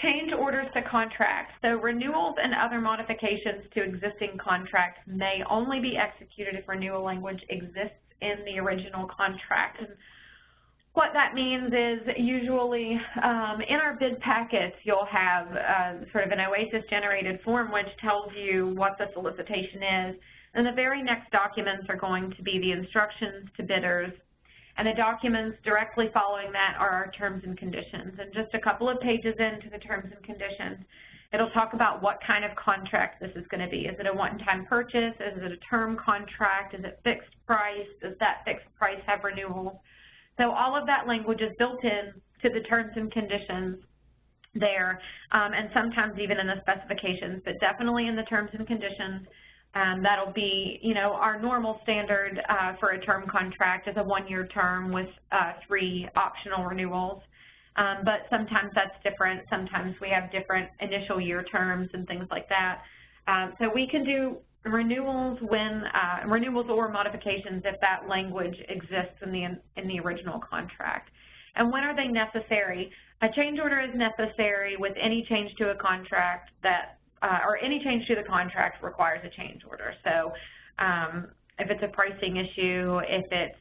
Change orders to contracts. So renewals and other modifications to existing contracts may only be executed if renewal language exists in the original contract. And what that means is usually in our bid packets, you'll have sort of an OASIS-generated form which tells you what the solicitation is. And the very next documents are going to be the instructions to bidders. And the documents directly following that are our terms and conditions. And just a couple of pages into the terms and conditions, it'll talk about what kind of contract this is going to be. Is it a one-time purchase? Is it a term contract? Is it fixed price? Does that fixed price have renewals? So all of that language is built in to the terms and conditions there, and sometimes even in the specifications, but definitely in the terms and conditions. That'll be, you know, our normal standard for a term contract is a one-year term with 3 optional renewals. But sometimes that's different. Sometimes we have different initial year terms and things like that. So we can do renewals when renewals or modifications if that language exists in the original contract. And when are they necessary? A change order is necessary with any change to a contract that or any change to the contract requires a change order. So if it's a pricing issue, if it's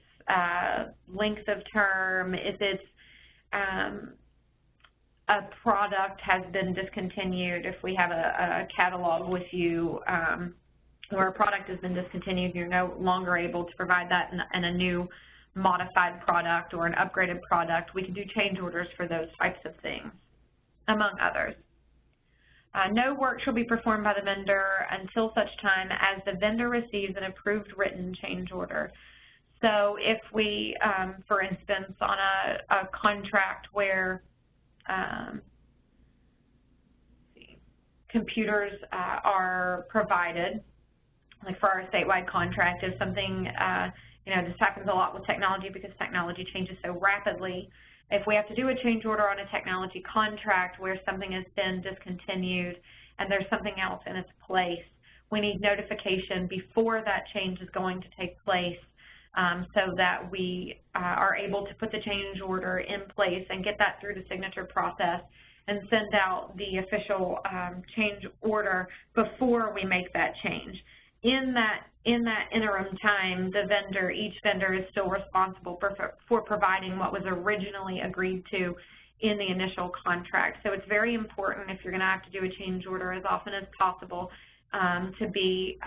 length of term, if it's a product has been discontinued, if we have a catalog with you where a product has been discontinued, you're no longer able to provide that in a new modified product or an upgraded product, we can do change orders for those types of things, among others. No work shall be performed by the vendor until such time as the vendor receives an approved written change order. So if we, for instance, on a contract where computers are provided, like for our statewide contract, if something, you know, this happens a lot with technology because technology changes so rapidly. If we have to do a change order on a technology contract where something has been discontinued and there's something else in its place, we need notification before that change is going to take place so that we are able to put the change order in place and get that through the signature process and send out the official change order before we make that change. In that interim time, the vendor, each vendor is still responsible for providing what was originally agreed to in the initial contract. So it's very important if you're going to have to do a change order as often as possible to be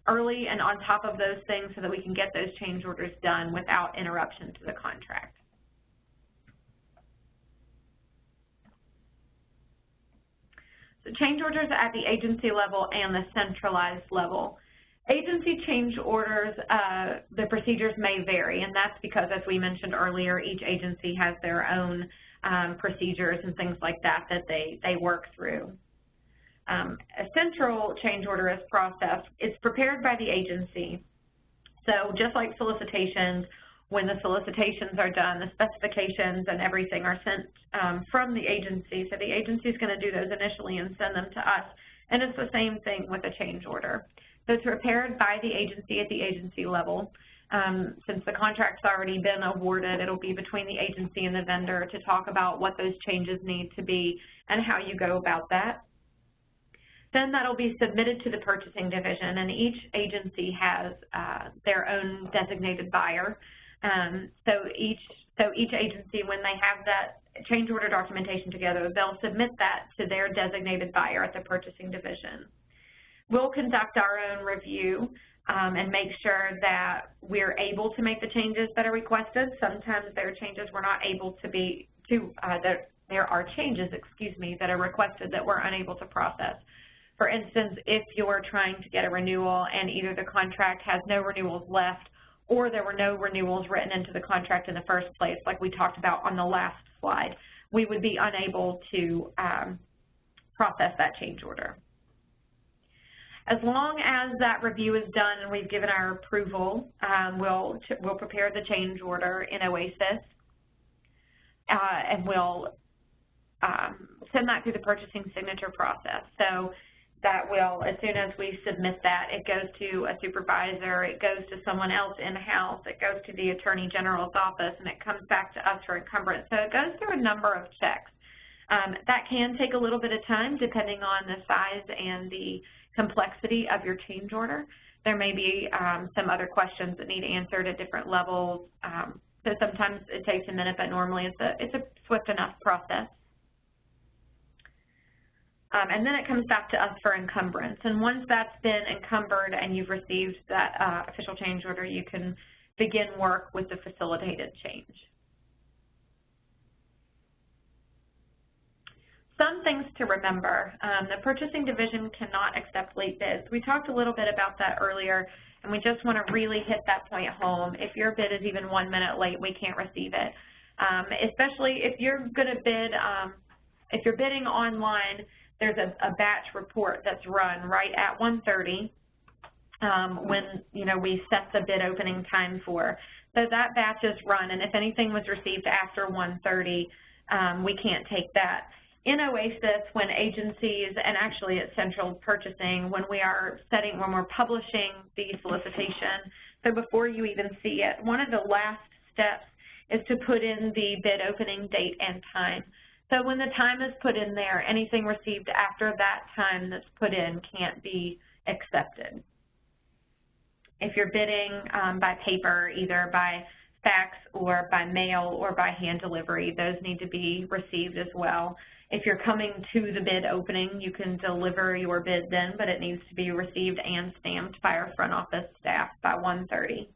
early and on top of those things so that we can get those change orders done without interruption to the contract. So change orders at the agency level and the centralized level. Agency change orders, the procedures may vary, and that's because, as we mentioned earlier, each agency has their own procedures and things like that that they work through. A central change order is processed. It's prepared by the agency. So just like solicitations, when the solicitations are done, the specifications and everything are sent from the agency. So the agency is going to do those initially and send them to us. And it's the same thing with a change order. So it's prepared by the agency at the agency level. Since the contract's already been awarded, it'll be between the agency and the vendor to talk about what those changes need to be and how you go about that. Then that'll be submitted to the purchasing division, and each agency has their own designated buyer. So each agency, when they have that change order documentation together, they'll submit that to their designated buyer at the purchasing division. We'll conduct our own review and make sure that we're able to make the changes that are requested. Sometimes there are changes we're not able to there are changes, that are requested that we're unable to process. For instance, if you're trying to get a renewal and either the contract has no renewals left or there were no renewals written into the contract in the first place, like we talked about on the last slide, we would be unable to process that change order. As long as that review is done and we've given our approval, we'll prepare the change order in OASIS, and we'll send that through the purchasing signature process. So that will, as soon as we submit that, it goes to a supervisor, it goes to someone else in-house, it goes to the Attorney General's office, and it comes back to us for encumbrance. So it goes through a number of checks. That can take a little bit of time depending on the size and the complexity of your change order. There may be some other questions that need answered at different levels. So sometimes it takes a minute, but normally it's a swift enough process. And then it comes back to us for encumbrance. And once that's been encumbered and you've received that official change order, you can begin work with the facilitated change. Some things to remember. The purchasing division cannot accept late bids. We talked a little bit about that earlier, and we just want to really hit that point home. If your bid is even 1 minute late, we can't receive it. Especially if you're going to bid, if you're bidding online, there's a batch report that's run right at 1:30 when we set the bid opening time for. So that batch is run, and if anything was received after 1:30, we can't take that. In OASIS, when agencies, and actually at Central Purchasing, when we're publishing the solicitation, so before you even see it, one of the last steps is to put in the bid opening date and time. So when the time is put in there, anything received after that time that's put in can't be accepted. If you're bidding by paper, either by fax or by mail or by hand delivery, those need to be received as well. If you're coming to the bid opening, you can deliver your bid then, but it needs to be received and stamped by our front office staff by 1:30.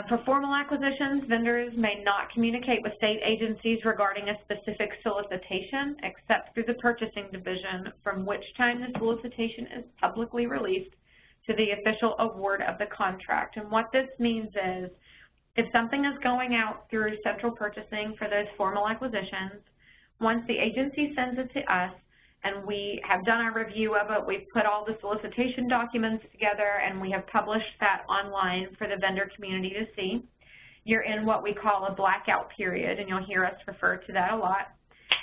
For formal acquisitions, vendors may not communicate with state agencies regarding a specific solicitation except through the purchasing division, from which time the solicitation is publicly released to the official award of the contract. And what this means is, if something is going out through Central Purchasing for those formal acquisitions, once the agency sends it to us and we have done our review of it, we've put all the solicitation documents together, and we have published that online for the vendor community to see, you're in what we call a blackout period, and you'll hear us refer to that a lot.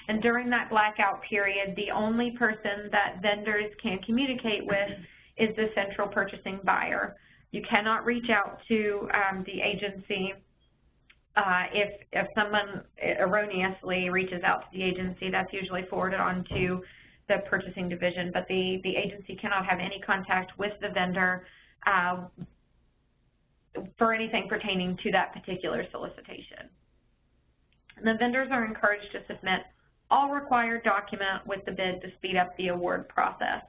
And during that blackout period, the only person that vendors can communicate with is the Central Purchasing buyer. You cannot reach out to the agency if someone erroneously reaches out to the agency. That's usually forwarded on to the purchasing division, but the agency cannot have any contact with the vendor for anything pertaining to that particular solicitation. And the vendors are encouraged to submit all required documents with the bid to speed up the award process.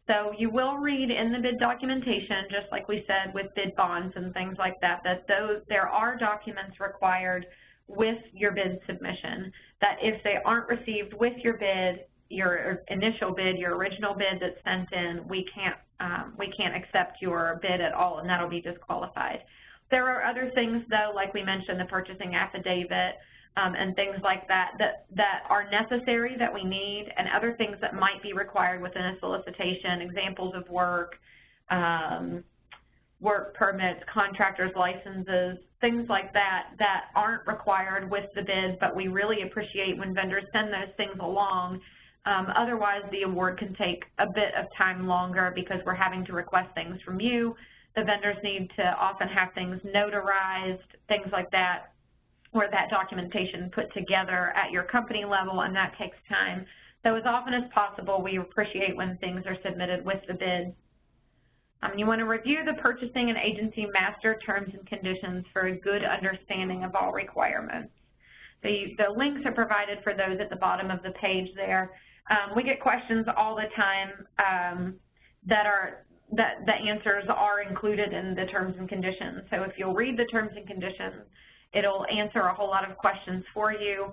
So you will read in the bid documentation, just like we said with bid bonds and things like that, that there are documents required with your bid submission, that if they aren't received with your bid, your initial bid, your original bid that's sent in, we can't accept your bid at all, and that'll be disqualified. There are other things, though, like we mentioned, the purchasing affidavit, and things like that are necessary that we need, and other things that might be required within a solicitation, examples of work, work permits, contractors' licenses, things like that aren't required with the bid, but we really appreciate when vendors send those things along. Otherwise, the award can take a bit of time longer because we're having to request things from you. The vendors need to often have things notarized, things like that, or that documentation put together at your company level, and that takes time. So as often as possible, we appreciate when things are submitted with the bid. You want to review the purchasing and agency master terms and conditions for a good understanding of all requirements. The links are provided for those at the bottom of the page there. We get questions all the time that are the answers are included in the terms and conditions. So if you'll read the terms and conditions, it'll answer a whole lot of questions for you.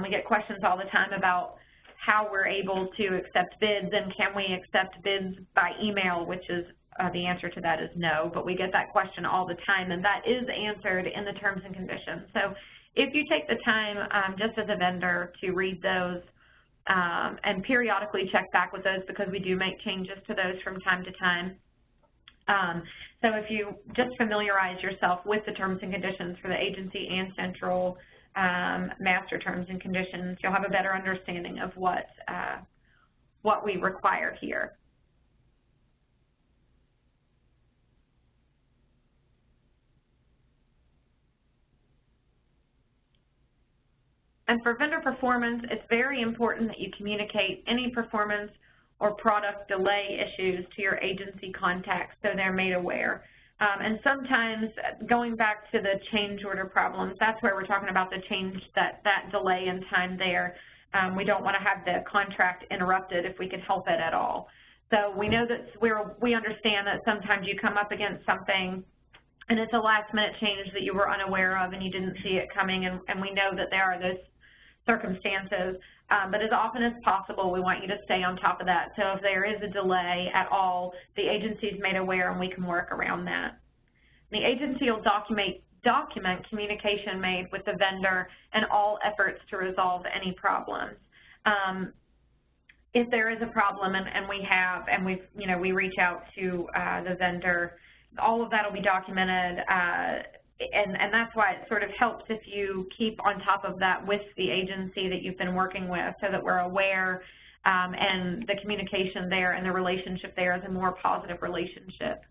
We get questions all the time about how we're able to accept bids and can we accept bids by email, which is the answer to that is no, but we get that question all the time, and that is answered in the terms and conditions. So if you take the time just as a vendor to read those and periodically check back with those, because we do make changes to those from time to time. So if you just familiarize yourself with the terms and conditions for the agency and central master terms and conditions, you'll have a better understanding of what we require here. And for vendor performance, it's very important that you communicate any performance or product delay issues to your agency contacts so they're made aware. And sometimes, going back to the change order problems, that's where we're talking about the change, that delay in time there. We don't want to have the contract interrupted if we can help it at all. So we know that we understand that sometimes you come up against something and it's a last-minute change that you were unaware of and you didn't see it coming, and we know that there are those circumstances, but as often as possible, we want you to stay on top of that. So if there is a delay at all, the agency is made aware and we can work around that. The agency will document communication made with the vendor and all efforts to resolve any problems. If there is a problem and we reach out to the vendor, all of that will be documented. And that's why it sort of helps if you keep on top of that with the agency that you've been working with, so that we're aware and the communication there and the relationship there is a more positive relationship.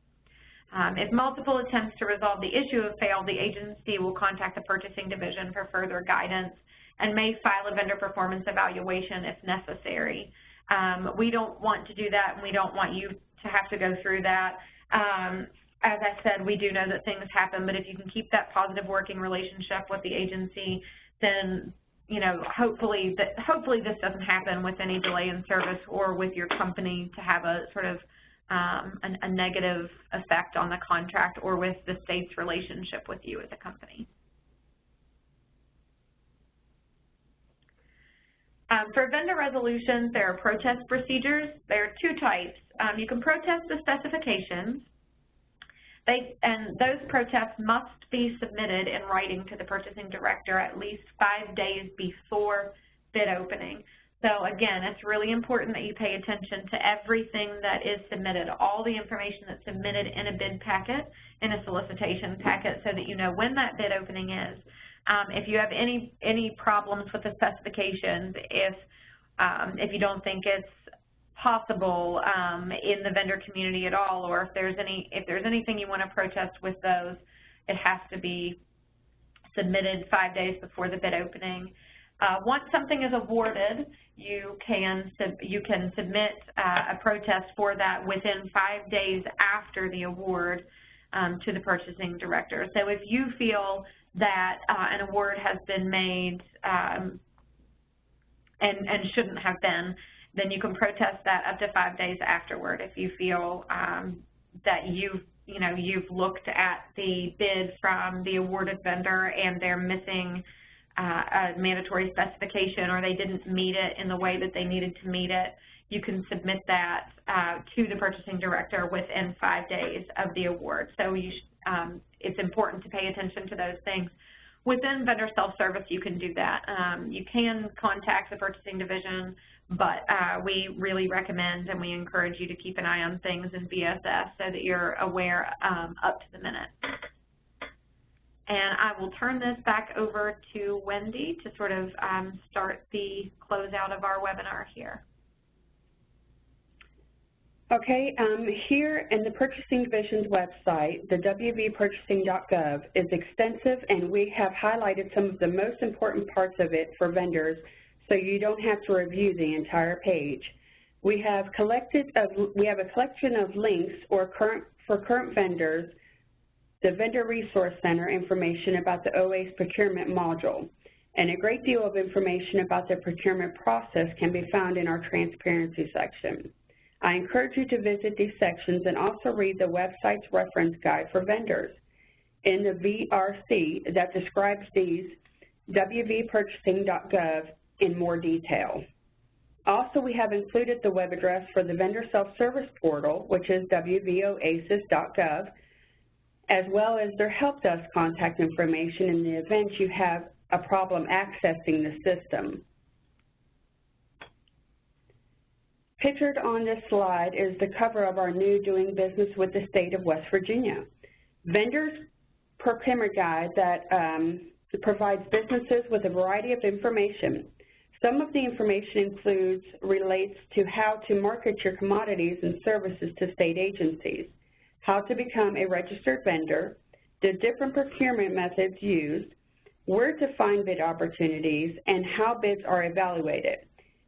If multiple attempts to resolve the issue have failed, the agency will contact the purchasing division for further guidance and may file a vendor performance evaluation if necessary. We don't want to do that, and we don't want you to have to go through that. As I said, we do know that things happen, but if you can keep that positive working relationship with the agency, then hopefully this doesn't happen with any delay in service or with your company to have a sort of a negative effect on the contract or with the state's relationship with you as a company. For vendor resolutions, there are protest procedures. There are two types. You can protest the specifications. And those protests must be submitted in writing to the purchasing director at least 5 days before bid opening. So again, it's really important that you pay attention to everything that is submitted, all the information that's submitted in a bid packet, in a solicitation packet, so that you know when that bid opening is. If you have any problems with the specifications, if you don't think it's possible in the vendor community at all, or if there's anything you want to protest with those, it has to be submitted 5 days before the bid opening. Once something is awarded, you can submit a protest for that within 5 days after the award to the purchasing director. So if you feel that an award has been made and shouldn't have been, then you can protest that up to 5 days afterward. If you feel that you've looked at the bid from the awarded vendor and they're missing a mandatory specification, or they didn't meet it in the way that they needed to meet it, you can submit that to the purchasing director within 5 days of the award. So it's important to pay attention to those things. Within vendor self-service, you can do that. You can contact the purchasing division, but we really recommend and we encourage you to keep an eye on things in VSS so that you're aware up to the minute. And I will turn this back over to Wendy to sort of start the closeout of our webinar here. Okay, here in the Purchasing Division's website, the wvpurchasing.gov is extensive, and we have highlighted some of the most important parts of it for vendors so you don't have to review the entire page. We have a collection of links for current vendors, the Vendor Resource Center information about the OA's procurement module, and a great deal of information about the procurement process can be found in our transparency section. I encourage you to visit these sections and also read the website's reference guide for vendors. In the VRC that describes these, wvpurchasing.gov in more detail. Also, we have included the web address for the vendor self-service portal, which is wvoasis.gov, as well as their help desk contact information in the event you have a problem accessing the system. Pictured on this slide is the cover of our new Doing Business with the State of West Virginia. Vendors Procurement Guide that provides businesses with a variety of information. Some of the information relates to how to market your commodities and services to state agencies, how to become a registered vendor, the different procurement methods used, where to find bid opportunities, and how bids are evaluated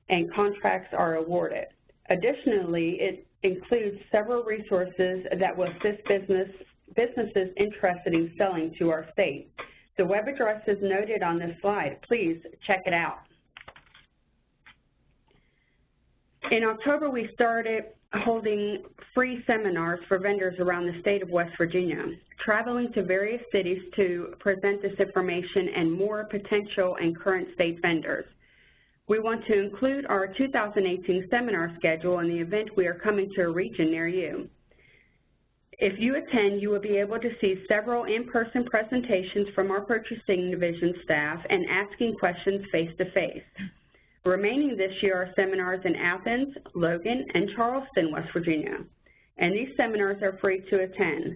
and contracts are awarded. Additionally, it includes several resources that will assist businesses interested in selling to our state. The web address is noted on this slide. Please check it out. In October, we started holding free seminars for vendors around the state of West Virginia, traveling to various cities to present this information and more potential and current state vendors. We want to include our 2018 seminar schedule in the event we are coming to a region near you. If you attend, you will be able to see several in-person presentations from our purchasing division staff and asking questions face-to-face. Remaining this year are seminars in Athens, Logan, and Charleston, West Virginia, and these seminars are free to attend.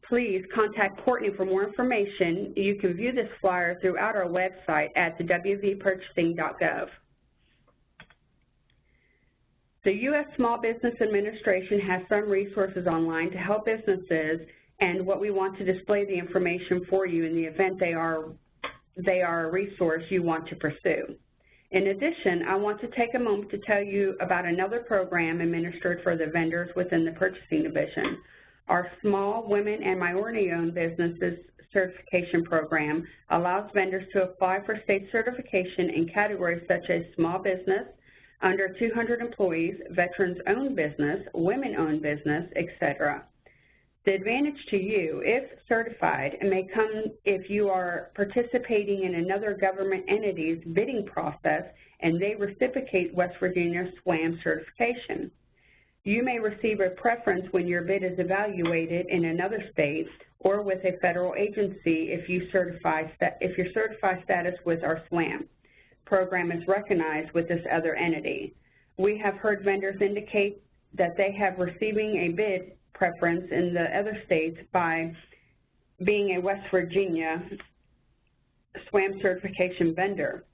Please contact Courtney for more information. You can view this flyer throughout our website at the wvpurchasing.gov. The U.S. Small Business Administration has some resources online to help businesses, and what we want to display the information for you in the event they are a resource you want to pursue. In addition, I want to take a moment to tell you about another program administered for the vendors within the Purchasing Division. Our Small Women and Minority-Owned Businesses Certification Program allows vendors to apply for state certification in categories such as small business, under 200 employees, veterans-owned business, women-owned business, etc. The advantage to you, if certified, may come if you are participating in another government entity's bidding process and they reciprocate West Virginia SWAM certification. You may receive a preference when your bid is evaluated in another state or with a federal agency if your certified status with our SWAM program is recognized with this other entity. We have heard vendors indicate that they have receiving a bid preference in the other states by being a West Virginia SWAM certification vendor,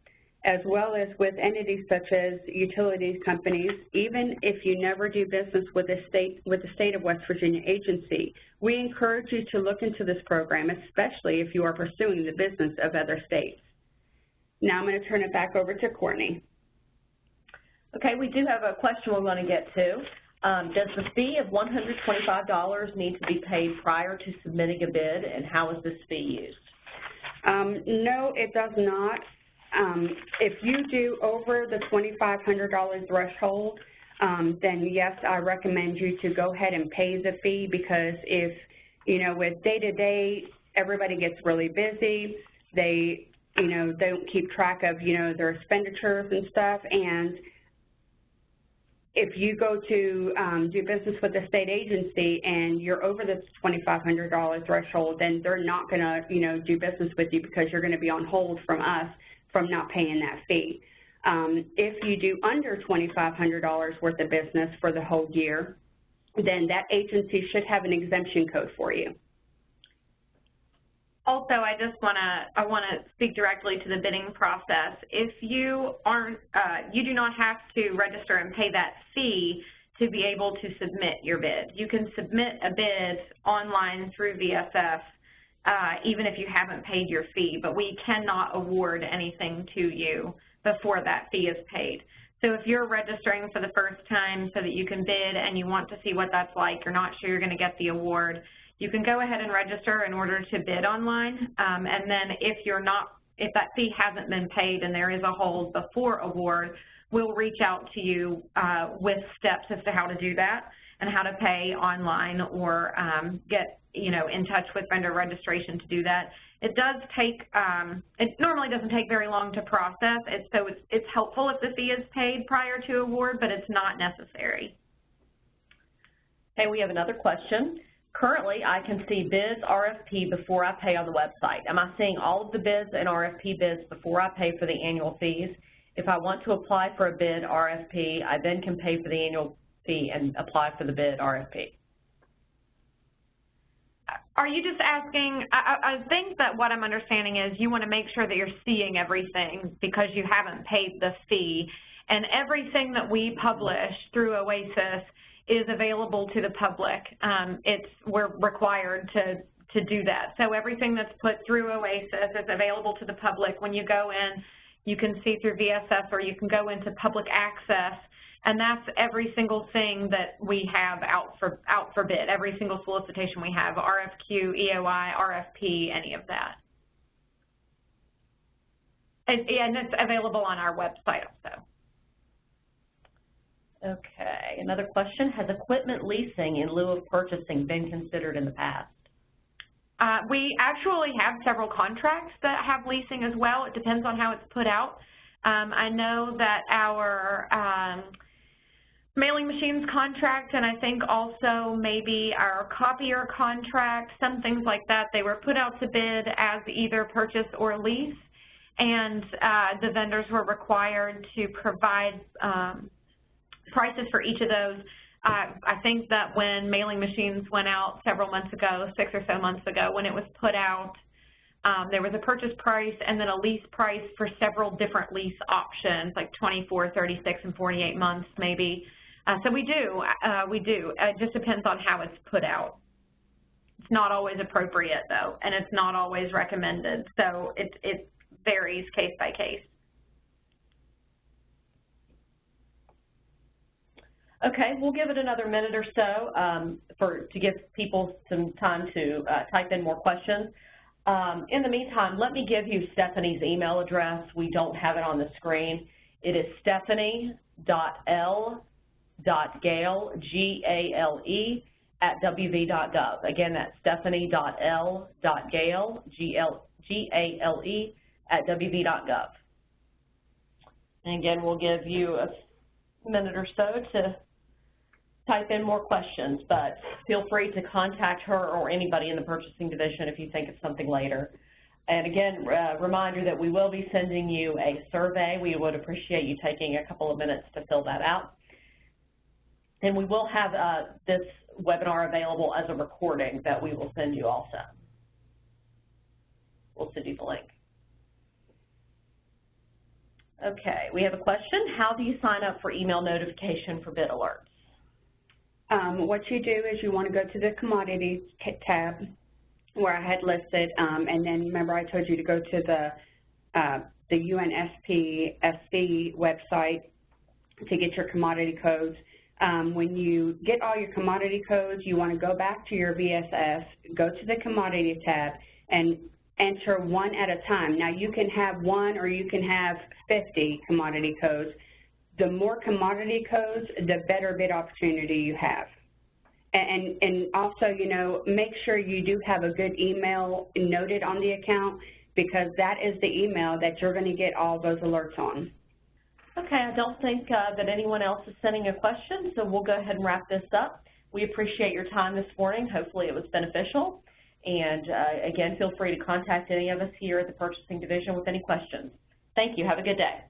as well as with entities such as utilities companies. Even if you never do business with the state of West Virginia agency, we encourage you to look into this program, especially if you are pursuing the business of other states. Now I'm going to turn it back over to Courtney. Okay, we do have a question we're going to get to. Does the fee of $125 need to be paid prior to submitting a bid, and how is this fee used? No, it does not. If you do over the $2,500 threshold, then yes, I recommend you to go ahead and pay the fee, because if, with day-to-day, everybody gets really busy. They, don't keep track of, their expenditures and stuff, and if you go to do business with a state agency and you're over the $2,500 threshold, then they're not going to, do business with you because you're going to be on hold from us from not paying that fee. If you do under $2,500 worth of business for the whole year, then that agency should have an exemption code for you. Also, I want to speak directly to the bidding process. If you aren't, you do not have to register and pay that fee to be able to submit your bid. You can submit a bid online through VSF even if you haven't paid your fee, but we cannot award anything to you before that fee is paid. So if you're registering for the first time so that you can bid and you want to see what that's like, you're not sure you're going to get the award, you can go ahead and register in order to bid online, and then if that fee hasn't been paid and there is a hold before award, we'll reach out to you with steps as to how to do that and how to pay online or get, in touch with vendor registration to do that. It does take, it normally doesn't take very long to process. It's helpful if the fee is paid prior to award, but it's not necessary. Okay, we have another question. Currently, I can see bids, RFP before I pay on the website. Am I seeing all of the bids and RFP bids before I pay for the annual fees? If I want to apply for a bid RFP, I then can pay for the annual fee and apply for the bid RFP. Are you just asking, I think that what I'm understanding is you want to make sure that you're seeing everything because you haven't paid the fee, and everything that we publish through OASIS is available to the public. We're required to do that. So everything that's put through OASIS is available to the public. When you go in, you can see through VSS, or you can go into public access, and that's every single thing that we have out for bid, every single solicitation we have, RFQ, EOI, RFP, any of that. And it's available on our website also. Okay, another question. Has equipment leasing in lieu of purchasing been considered in the past? We actually have several contracts that have leasing as well. It depends on how it's put out. I know that our mailing machines contract, and I think also maybe our copier contract, some things like that, they were put out to bid as either purchase or lease, and the vendors were required to provide prices for each of those. I think that when mailing machines went out several months ago, 6 or so months ago, when it was put out, there was a purchase price and then a lease price for several different lease options, like 24, 36, and 48 months maybe. So we do. It just depends on how it's put out. It's not always appropriate, though, and it's not always recommended. So it varies case by case. Okay, we'll give it another minute or so to give people some time to type in more questions. In the meantime, let me give you Stephanie's email address. We don't have it on the screen. It is stephanie.l.gale, G-A-L-E, @wv.gov. Again, that's stephanie.l.gale, G-A-L-E, @wv.gov. And again, we'll give you a minute or so to type in more questions, but feel free to contact her or anybody in the purchasing division if you think of something later. And again, reminder that we will be sending you a survey. We would appreciate you taking a couple of minutes to fill that out. And we will have this webinar available as a recording that we will send you also. We'll send you the link. Okay, we have a question. How do you sign up for email notification for bid alerts? What you do is you want to go to the commodities tab where I had listed, and then remember I told you to go to the UNSP-SC website to get your commodity codes. When you get all your commodity codes, you want to go back to your VSS, go to the commodity tab, and enter one at a time. Now you can have one or you can have 50 commodity codes. The more commodity codes, the better bid opportunity you have. And also, you know, make sure you do have a good email noted on the account, because that is the email that you're going to get all those alerts on. Okay, I don't think that anyone else is sending a question, so we'll go ahead and wrap this up. We appreciate your time this morning. Hopefully it was beneficial. And again, feel free to contact any of us here at the Purchasing Division with any questions. Thank you. Have a good day.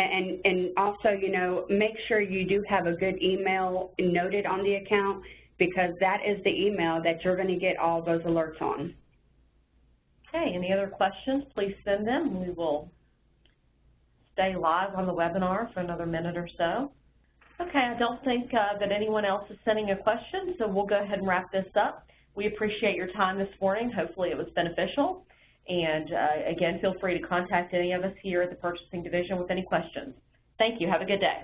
And also, you know, make sure you do have a good email noted on the account, because that is the email that you're going to get all those alerts on. Okay, any other questions, please send them. We will stay live on the webinar for another minute or so. Okay, I don't think that anyone else is sending a question, so we'll go ahead and wrap this up. We appreciate your time this morning. Hopefully it was beneficial. And again, feel free to contact any of us here at the Purchasing Division with any questions. Thank you. Have a good day.